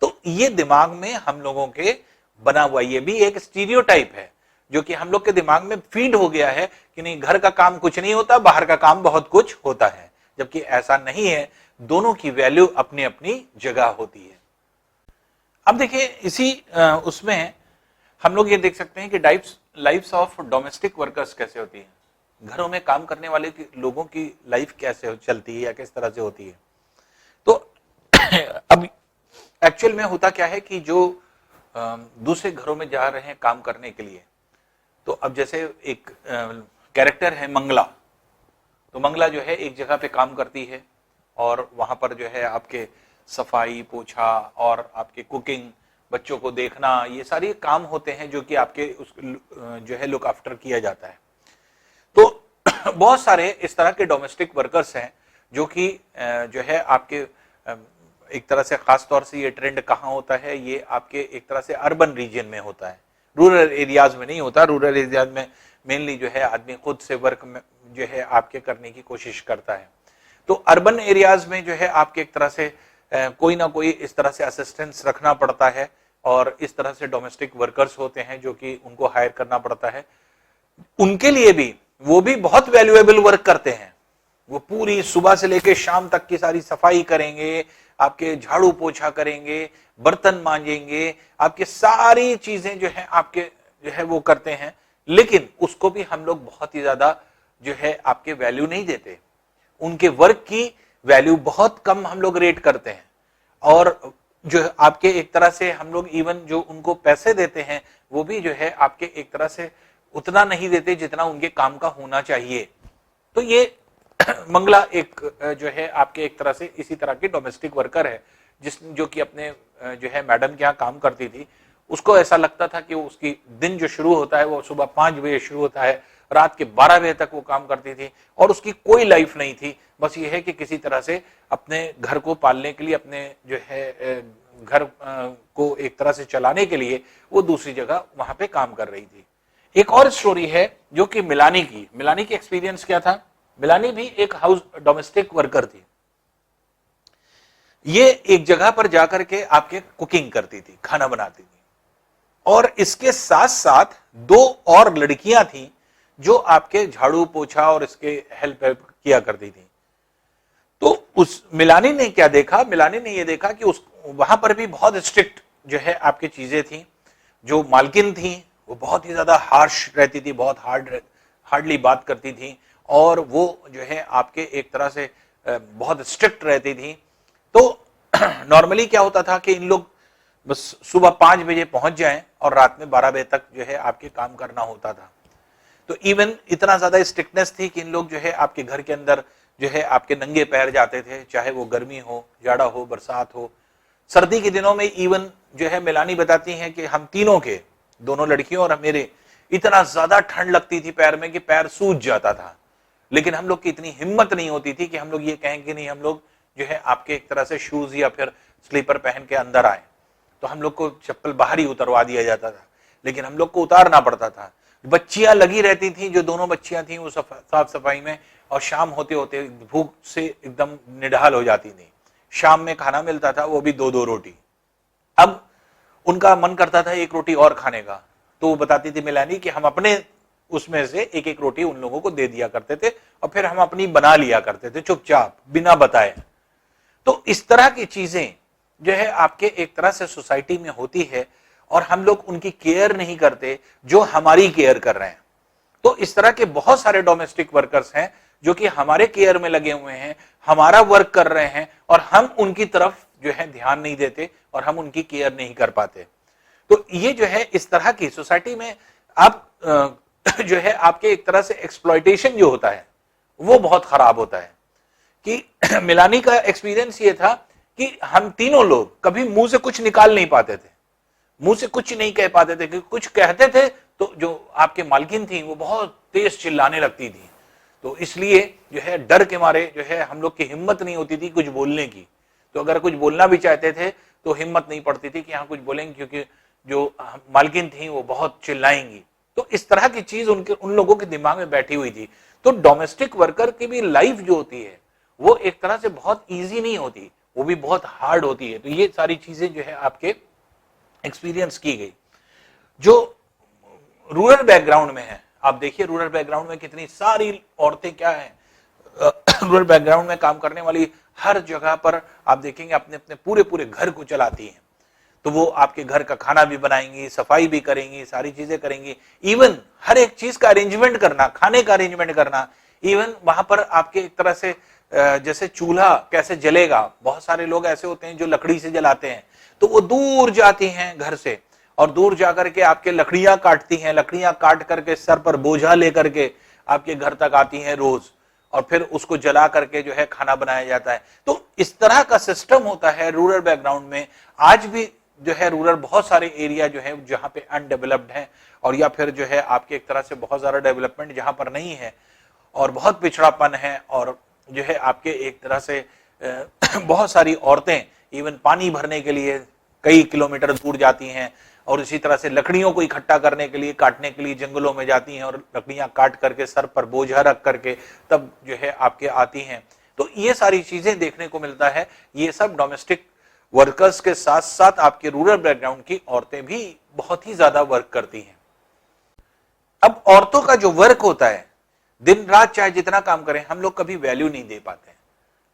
तो ये दिमाग में हम लोगों के बना हुआ, ये भी एक स्टीरियोटाइप है जो कि हम लोग के दिमाग में फीड हो गया है कि नहीं, घर का काम कुछ नहीं होता, बाहर का काम बहुत कुछ होता है, जबकि ऐसा नहीं है। दोनों की वैल्यू अपनी अपनी जगह होती है। अब देखिए इसी उसमें हम लोग ये देख सकते हैं कि लाइफ्स ऑफ डोमेस्टिक वर्कर्स कैसे होती है, घरों में काम करने वाले लोगों की लाइफ कैसे चलती है या किस तरह से होती है। तो अब एक्चुअल में होता क्या है कि जो दूसरे घरों में जा रहे हैं काम करने के लिए, तो अब जैसे एक कैरेक्टर है मंगला, तो मंगला जो है एक जगह पे काम करती है और वहां पर जो है आपके सफाई, पोछा और आपके कुकिंग, बच्चों को देखना, ये सारे काम होते हैं जो कि आपके उस जो है लुक आफ्टर किया जाता है। तो बहुत सारे इस तरह के डोमेस्टिक वर्कर्स हैं जो कि जो है आपके एक तरह से, खास तौर से ये ट्रेंड कहाँ होता है, ये आपके एक तरह से अर्बन रीजन में होता है, रूरल एरियाज में नहीं होता। रूरल एरियाज में मेनली जो है आदमी खुद से वर्क जो है आपके करने की कोशिश करता है। तो अर्बन एरियाज में जो है आपके एक तरह से कोई ना कोई इस तरह से असिस्टेंस रखना पड़ता है, और इस तरह से डोमेस्टिक वर्कर्स होते हैं जो कि उनको हायर करना पड़ता है। उनके लिए भी वो भी बहुत वैल्यूएबल वर्क करते हैं। वो पूरी सुबह से लेकर शाम तक की सारी सफाई करेंगे, आपके झाड़ू पोछा करेंगे, बर्तन मांजेंगे, आपके सारी चीजें जो है आपके जो है वो करते हैं, लेकिन उसको भी हम लोग बहुत ही ज्यादा जो है आपके वैल्यू नहीं देते। उनके वर्क की वैल्यू बहुत कम हम लोग रेट करते हैं, और जो आपके एक तरह से हम लोग इवन जो उनको पैसे देते हैं वो भी जो है आपके एक तरह से उतना नहीं देते जितना उनके काम का होना चाहिए। तो ये मंगला एक जो है आपके एक तरह से इसी तरह के डोमेस्टिक वर्कर है, जो कि अपने जो है मैडम के यहाँ काम करती थी। उसको ऐसा लगता था कि उसकी दिन जो शुरू होता है वो सुबह 5 बजे शुरू होता है, रात के 12 बजे तक वो काम करती थी, और उसकी कोई लाइफ नहीं थी। बस ये है कि किसी तरह से अपने घर को पालने के लिए, अपने जो है घर को एक तरह से चलाने के लिए वो दूसरी जगह वहां पे काम कर रही थी। एक और स्टोरी है जो कि मिलानी की एक्सपीरियंस क्या था। मिलानी भी एक हाउस डोमेस्टिक वर्कर थी। ये एक जगह पर जाकर के आपके कुकिंग करती थी, खाना बनाती थी, और इसके साथ साथ 2 और लड़कियां थी जो आपके झाड़ू पोछा और इसके हेल्प किया करती थी। तो उस मिलानी ने क्या देखा, मिलानी ने ये देखा कि उस वहां पर भी बहुत स्ट्रिक्ट जो है आपकी चीजें थी। जो मालकिन थी वो बहुत ही ज्यादा हार्श रहती थी, बहुत हार्डली बात करती थी, और वो जो है आपके एक तरह से बहुत स्ट्रिक्ट रहती थी। तो नॉर्मली क्या होता था कि इन लोग बस सुबह 5 बजे पहुंच जाएं और रात में 12 बजे तक जो है आपके काम करना होता था। तो इवन इतना ज्यादा स्ट्रिक्टनेस थी कि इन लोग जो है आपके घर के अंदर जो है आपके नंगे पैर जाते थे, चाहे वो गर्मी हो, जाड़ा हो, बरसात हो। सर्दी के दिनों में इवन जो है मिलानी बताती हैं कि हम तीनों के, दोनों लड़कियों और मेरे, इतना ज्यादा ठंड लगती थी पैर में कि पैर सूज जाता था। लेकिन हम लोग की इतनी हिम्मत नहीं होती थी कि हम लोग ये कहें कि नहीं, हम लोग जो है आपके एक तरह से शूज या फिर स्लीपर पहन के अंदर आए। तो हम लोग को चप्पल बाहर ही उतरवा दिया जाता था, लेकिन हम लोग को उतारना पड़ता था। बच्चियां लगी रहती थी, जो दोनों बच्चियां थी वो साफ सफाई में, और शाम होते होते भूख से एकदम निढाल हो जाती थी। शाम में खाना मिलता था, वो भी 2-2 रोटी। अब उनका मन करता था एक रोटी और खाने का, तो वो बताती थी मिलानी कि हम अपने उसमें से एक एक रोटी उन लोगों को दे दिया करते थे, और फिर हम अपनी बना लिया करते थे चुपचाप, बिना बताए। तो इस तरह की चीजें जो है आपके एक तरह से सोसाइटी में होती है, और हम लोग उनकी केयर नहीं करते जो हमारी केयर कर रहे हैं। तो इस तरह के बहुत सारे डोमेस्टिक वर्कर्स हैं जो कि हमारे केयर में लगे हुए हैं, हमारा वर्क कर रहे हैं, और हम उनकी तरफ जो है ध्यान नहीं देते और हम उनकी केयर नहीं कर पाते। तो ये जो है इस तरह की सोसाइटी में आप जो है आपके एक तरह से एक्सप्लॉयटेशन जो होता है वो बहुत खराब होता है। कि मिलानी का एक्सपीरियंस ये था कि हम तीनों लोग कभी मुंह से कुछ निकाल नहीं पाते थे, मुंह से कुछ नहीं कह पाते थे, क्योंकि कुछ कहते थे तो जो आपके मालकिन थी वो बहुत तेज चिल्लाने लगती थी। तो इसलिए जो है डर के मारे जो है हम लोग की हिम्मत नहीं होती थी कुछ बोलने की। तो अगर कुछ बोलना भी चाहते थे तो हिम्मत नहीं पड़ती थी कि हाँ कुछ बोलेंगे, क्योंकि जो मालकिन थी वो बहुत चिल्लाएंगी। तो इस तरह की चीज उन लोगों के दिमाग में बैठी हुई थी। तो डोमेस्टिक वर्कर की भी लाइफ जो होती है वो एक तरह से बहुत ईजी नहीं होती, वो भी बहुत हार्ड होती है। तो ये सारी चीजें जो है आपके एक्सपीरियंस की गई। जो रूरल बैकग्राउंड में है, आप देखिए रूरल बैकग्राउंड में कितनी सारी औरतें क्या है, रूरल बैकग्राउंड में काम करने वाली हर जगह पर आप देखेंगे अपने अपने पूरे पूरे घर को चलाती हैं। तो वो आपके घर का खाना भी बनाएंगी, सफाई भी करेंगी, सारी चीजें करेंगी, इवन हर एक चीज का अरेंजमेंट करना, खाने का अरेंजमेंट करना। इवन वहां पर आपके एक तरह से जैसे चूल्हा कैसे जलेगा, बहुत सारे लोग ऐसे होते हैं जो लकड़ी से जलाते हैं, तो वो दूर जाती हैं घर से और दूर जाकर के आपके लकड़ियां काटती हैं, लकड़ियां काट करके सर पर बोझा लेकर के आपके घर तक आती हैं रोज, और फिर उसको जला करके जो है खाना बनाया जाता है। तो इस तरह का सिस्टम होता है रूरल बैकग्राउंड में। आज भी जो है रूरल बहुत सारे एरिया जो है जहां पे अनडेवलप्ड है, और या फिर जो है आपके एक तरह से बहुत ज्यादा डेवलपमेंट जहां पर नहीं है और बहुत पिछड़ापन है, और जो है आपके एक तरह से बहुत सारी औरतें इवन पानी भरने के लिए कई किलोमीटर दूर जाती हैं, और इसी तरह से लकड़ियों को इकट्ठा करने के लिए, काटने के लिए जंगलों में जाती हैं, और लकड़ियां काट करके सर पर बोझा रख करके तब जो है आपके आती हैं। तो ये सारी चीजें देखने को मिलता है। ये सब डोमेस्टिक वर्कर्स के साथ साथ आपके रूरल बैकग्राउंड की औरतें भी बहुत ही ज्यादा वर्क करती हैं। अब औरतों का जो वर्क होता है, दिन रात चाहे जितना काम करें, हम लोग कभी वैल्यू नहीं दे पाते हैं,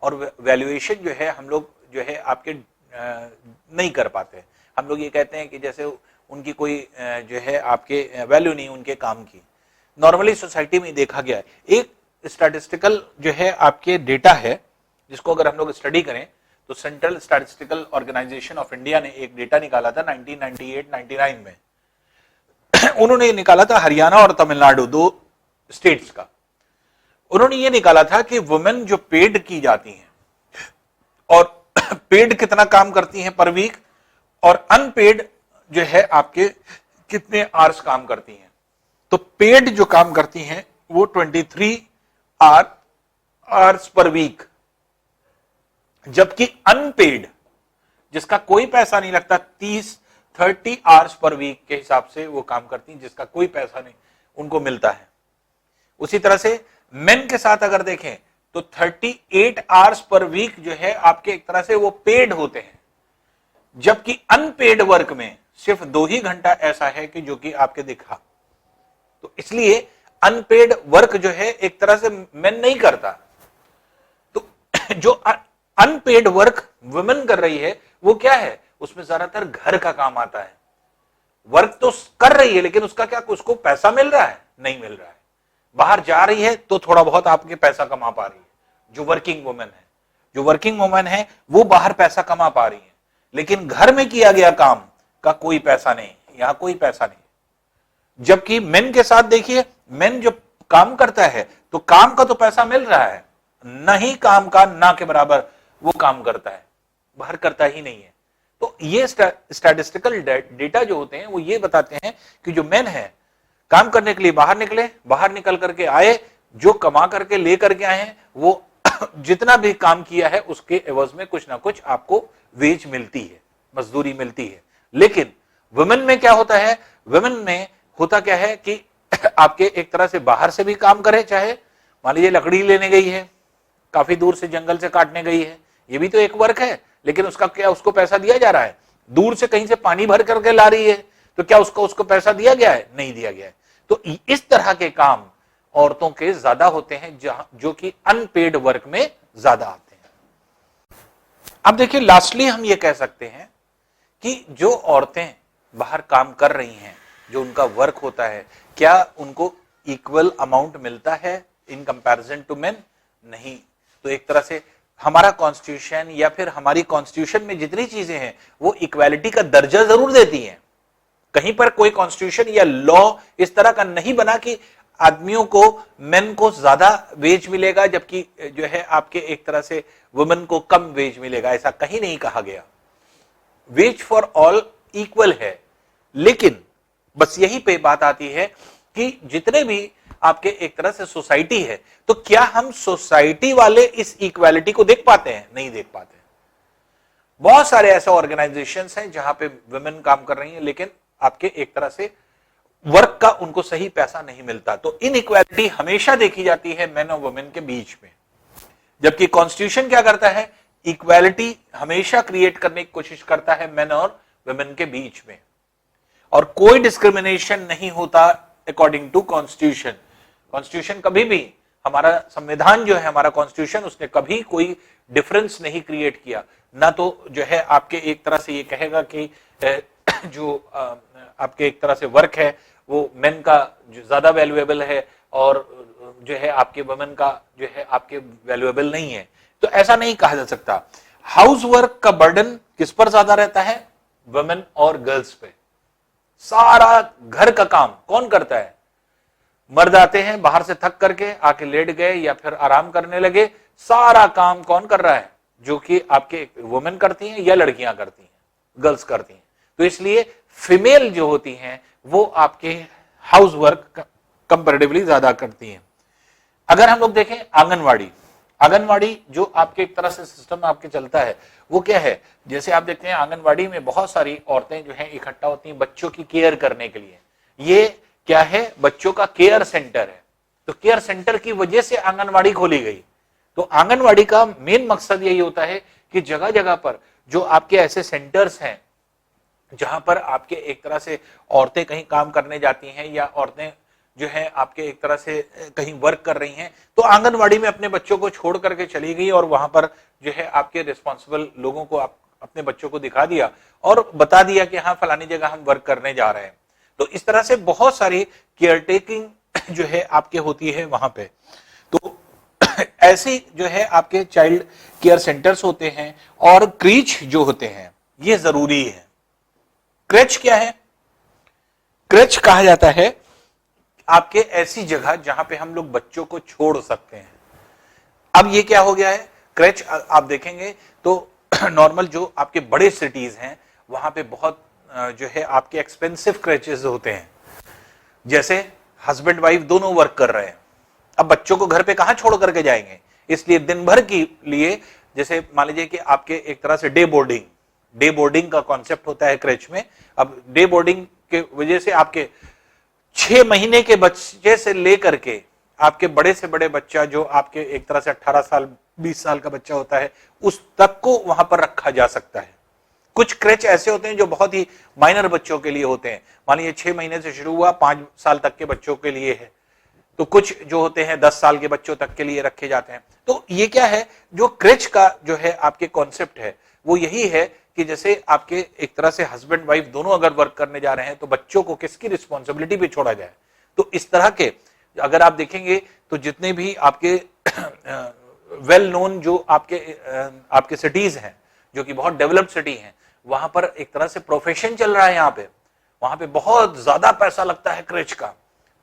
और वैल्यूएशन जो है हम लोग जो है आपके नहीं कर पाते। हम लोग ये कहते हैं कि जैसे उनकी कोई जो है आपके वैल्यू नहीं उनके काम की। नॉर्मली सोसाइटी में देखा गया है, एक स्टैटिस्टिकल जो है आपके डेटा है जिसको अगर हम लोग स्टडी करें तो central statistical organisation of India ने एक डेटा निकाला था 1998-99 में। उन्होंने निकाला था हरियाणा और तमिलनाडु, 2 स्टेट्स का। उन्होंने ये निकाला था कि वुमेन जो पेड की जाती हैं और पेड कितना काम करती हैं पर वीक, और अनपेड जो है आपके कितने आवर्स काम करती हैं। तो पेड जो काम करती हैं वो 23 आवर्स पर वीक, जबकि अनपेड जिसका कोई पैसा नहीं लगता 30 आवर्स पर वीक के हिसाब से वो काम करती हैं, जिसका कोई पैसा नहीं उनको मिलता है। उसी तरह से मेन के साथ अगर देखें तो 38 आवर्स पर वीक जो है आपके एक तरह से वो पेड होते हैं, जबकि अनपेड वर्क में सिर्फ 2 ही घंटा ऐसा है कि जो कि आपके दिखा। तो इसलिए अनपेड वर्क जो है एक तरह से मेन नहीं करता। तो जो अनपेड वर्क वुमेन कर रही है वो क्या है, उसमें ज्यादातर घर का काम आता है। वर्क तो कर रही है लेकिन उसका क्या, उसको पैसा मिल रहा है? नहीं मिल रहा है। बाहर जा रही है तो थोड़ा बहुत आपके पैसा कमा पा रही है, जो वर्किंग वुमेन है। जो वर्किंग वुमेन है वो बाहर पैसा कमा पा रही है, लेकिन घर में किया गया काम का कोई पैसा नहीं, यहां कोई पैसा नहीं। जबकि मेन के साथ देखिए, मेन जो काम करता है तो काम का तो पैसा मिल रहा है, नहीं काम का ना के बराबर वो काम करता है, बाहर करता ही नहीं है। तो ये स्टैटिस्टिकल डेटा जो होते हैं वो ये बताते हैं कि जो मेन है काम करने के लिए बाहर निकले, बाहर निकल करके आए, जो कमा करके ले करके आए हैं वो जितना भी काम किया है उसके एवज में कुछ ना कुछ आपको वेज मिलती है, मजदूरी मिलती है। लेकिन वुमेन में क्या होता है, वुमेन में होता क्या है कि आपके एक तरह से बाहर से भी काम करे, चाहे मान लीजिए लकड़ी लेने गई है, काफी दूर से जंगल से काटने गई है, ये भी तो एक वर्क है, लेकिन उसका क्या, उसको पैसा दिया जा रहा है? दूर से कहीं से पानी भर करके ला रही है, तो क्या उसको पैसा दिया गया है? नहीं दिया गया है। तो इस तरह के काम औरतों के ज्यादा होते हैं, जो कि अनपेड वर्क में ज्यादा आते हैं। अब देखिए लास्टली हम ये कह सकते हैं कि जो औरतें बाहर काम कर रही हैं, जो उनका वर्क होता है, क्या उनको इक्वल अमाउंट मिलता है इन कंपैरिजन टू मेन? नहीं। तो एक तरह से हमारा कॉन्स्टिट्यूशन या फिर हमारी कॉन्स्टिट्यूशन में जितनी चीजें हैं वो इक्वालिटी का दर्जा जरूर देती हैं। कहीं पर कोई कॉन्स्टिट्यूशन या लॉ इस तरह का नहीं बना कि आदमियों को, मेन को ज्यादा वेज मिलेगा जबकि जो है आपके एक तरह से वुमेन को कम वेज मिलेगा, ऐसा कहीं नहीं कहा गया। वेज फॉर ऑल इक्वल है, लेकिन बस यही पे बात आती है कि जितने भी आपके एक तरह से सोसाइटी है, तो क्या हम सोसाइटी वाले इस इक्वालिटी को देख पाते हैं? नहीं देख पाते। बहुत सारे ऐसे ऑर्गेनाइजेशंस हैं जहां पे वुमेन काम कर रही हैं, लेकिन आपके एक तरह से वर्क का उनको सही पैसा नहीं मिलता। तो इनइक्वालिटी हमेशा देखी जाती है मेन और वुमेन के बीच में, जबकि कॉन्स्टिट्यूशन क्या करता है, इक्वालिटी हमेशा क्रिएट करने की कोशिश करता है मेन और वुमेन के बीच में, और कोई डिस्क्रिमिनेशन नहीं होता अकॉर्डिंग टू कॉन्स्टिट्यूशन। कॉन्स्टिट्यूशन कभी भी, हमारा संविधान जो है, हमारा कॉन्स्टिट्यूशन, उसने कभी कोई डिफरेंस नहीं क्रिएट किया। ना तो जो है आपके एक तरह से ये कहेगा कि जो आपके एक तरह से वर्क है वो मेन का जो ज्यादा वैल्यूएबल है और जो है आपके वुमेन का जो है आपके वैल्यूएबल नहीं है, तो ऐसा नहीं कहा जा सकता। हाउस वर्क का बर्डन किस पर ज्यादा रहता है? वुमेन और गर्ल्स पे। सारा घर का काम कौन करता है? मर्द आते हैं बाहर से थक करके, आके लेट गए या फिर आराम करने लगे, सारा काम कौन कर रहा है? जो कि आपके वुमेन करती हैं या लड़कियां करती हैं, गर्ल्स करती हैं। तो इसलिए फीमेल जो होती हैं वो आपके हाउस वर्क कंपैरेटिवली ज्यादा करती हैं। अगर हम लोग देखें आंगनवाड़ी, आंगनवाड़ी जो आपके एक तरह से सिस्टम आपके चलता है वो क्या है, जैसे आप देखते हैं आंगनवाड़ी में बहुत सारी औरतें जो हैं इकट्ठा होती हैं बच्चों की केयर करने के लिए। ये क्या है? बच्चों का केयर सेंटर है। तो केयर सेंटर की वजह से आंगनवाड़ी खोली गई। तो आंगनवाड़ी का मेन मकसद यही होता है कि जगह जगह पर जो आपके ऐसे सेंटर्स हैं जहां पर आपके एक तरह से औरतें कहीं काम करने जाती हैं या औरतें जो है आपके एक तरह से कहीं वर्क कर रही हैं, तो आंगनवाड़ी में अपने बच्चों को छोड़ करके चली गई और वहां पर जो है आपके रिस्पॉन्सिबल लोगों को आप अपने बच्चों को दिखा दिया और बता दिया कि हाँ फलानी जगह हम वर्क करने जा रहे हैं। तो इस तरह से बहुत सारी केयर टेकिंग जो है आपके होती है वहां पे। तो ऐसे जो है आपके चाइल्ड केयर सेंटर्स होते हैं और क्रीच जो होते हैं ये जरूरी है। क्रेच क्या है? क्रेच कहा जाता है आपके ऐसी जगह जहां पे हम लोग बच्चों को छोड़ सकते हैं। अब ये क्या हो गया है? क्रेच आप देखेंगे तो नॉर्मल जो आपके बड़े सिटीज हैं वहां पे बहुत जो है आपके एक्सपेंसिव क्रेचेस होते हैं। जैसे हस्बैंड वाइफ दोनों वर्क कर रहे हैं, अब बच्चों को घर पे कहां छोड़ करके जाएंगे, इसलिए दिन भर के लिए जैसे मान लीजिए कि आपके एक तरह से डे बोर्डिंग का कॉन्सेप्ट होता है क्रेच में। अब डे बोर्डिंग के वजह से आपके 6 महीने के बच्चे से लेकर के आपके बड़े से बड़े बच्चा जो आपके एक तरह से 18 साल 20 साल का बच्चा होता है उस तक को वहां पर रखा जा सकता है। कुछ क्रेच ऐसे होते हैं जो बहुत ही माइनर बच्चों के लिए होते हैं, मान लीजिए 6 महीने से शुरू हुआ 5 साल तक के बच्चों के लिए है, तो कुछ जो होते हैं 10 साल के बच्चों तक के लिए रखे जाते हैं। तो ये क्या है, जो क्रेच का जो है आपके कॉन्सेप्ट है वो यही है कि जैसे आपके एक तरह से हस्बैंड वाइफ दोनों अगर वर्क करने जा रहे हैं तो बच्चों को किसकी रिस्पॉन्सिबिलिटी पे छोड़ा जाए। तो इस तरह के अगर आप देखेंगे तो जितने भी आपके वेल नोन जो आपके सिटीज हैं, जो कि बहुत डेवलप्ड सिटी हैं, वहां पर एक तरह से प्रोफेशन चल रहा है। यहाँ पे वहां पे बहुत ज्यादा पैसा लगता है क्रेच का,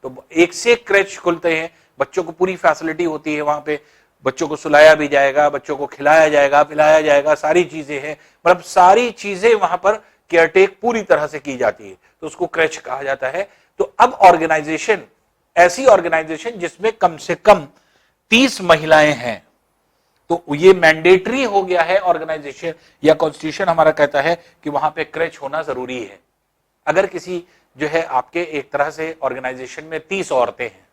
तो एक से एक क्रेच खुलते हैं, बच्चों को पूरी फैसिलिटी होती है वहां पे, बच्चों को सुलाया भी जाएगा, बच्चों को खिलाया जाएगा, पिलाया जाएगा, सारी चीजें हैं, मतलब सारी चीजें वहां पर केयरटेक पूरी तरह से की जाती है, तो उसको क्रेच कहा जाता है। तो अब ऑर्गेनाइजेशन, ऐसी ऑर्गेनाइजेशन जिसमें कम से कम 30 महिलाएं हैं, तो ये मैंडेटरी हो गया है ऑर्गेनाइजेशन, या कॉन्स्टिट्यूशन हमारा कहता है कि वहां पे क्रेच होना जरूरी है। अगर किसी जो है आपके एक तरह से ऑर्गेनाइजेशन में 30 औरतें हैं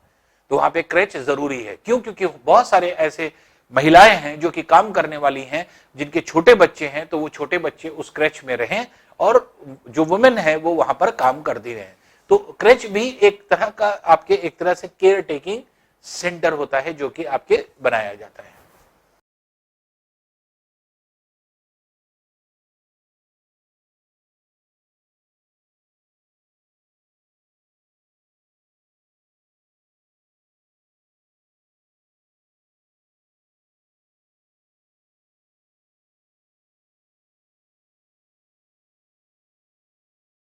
तो वहां पे क्रेच जरूरी है। क्यों? क्योंकि बहुत सारे ऐसे महिलाएं हैं जो कि काम करने वाली हैं, जिनके छोटे बच्चे हैं, तो वो छोटे बच्चे उस क्रेच में रहें और जो वुमेन है वो वहां पर काम करती रहें। तो क्रेच भी एक तरह का आपके एक तरह से केयर टेकिंग सेंटर होता है जो कि आपके बनाया जाता है।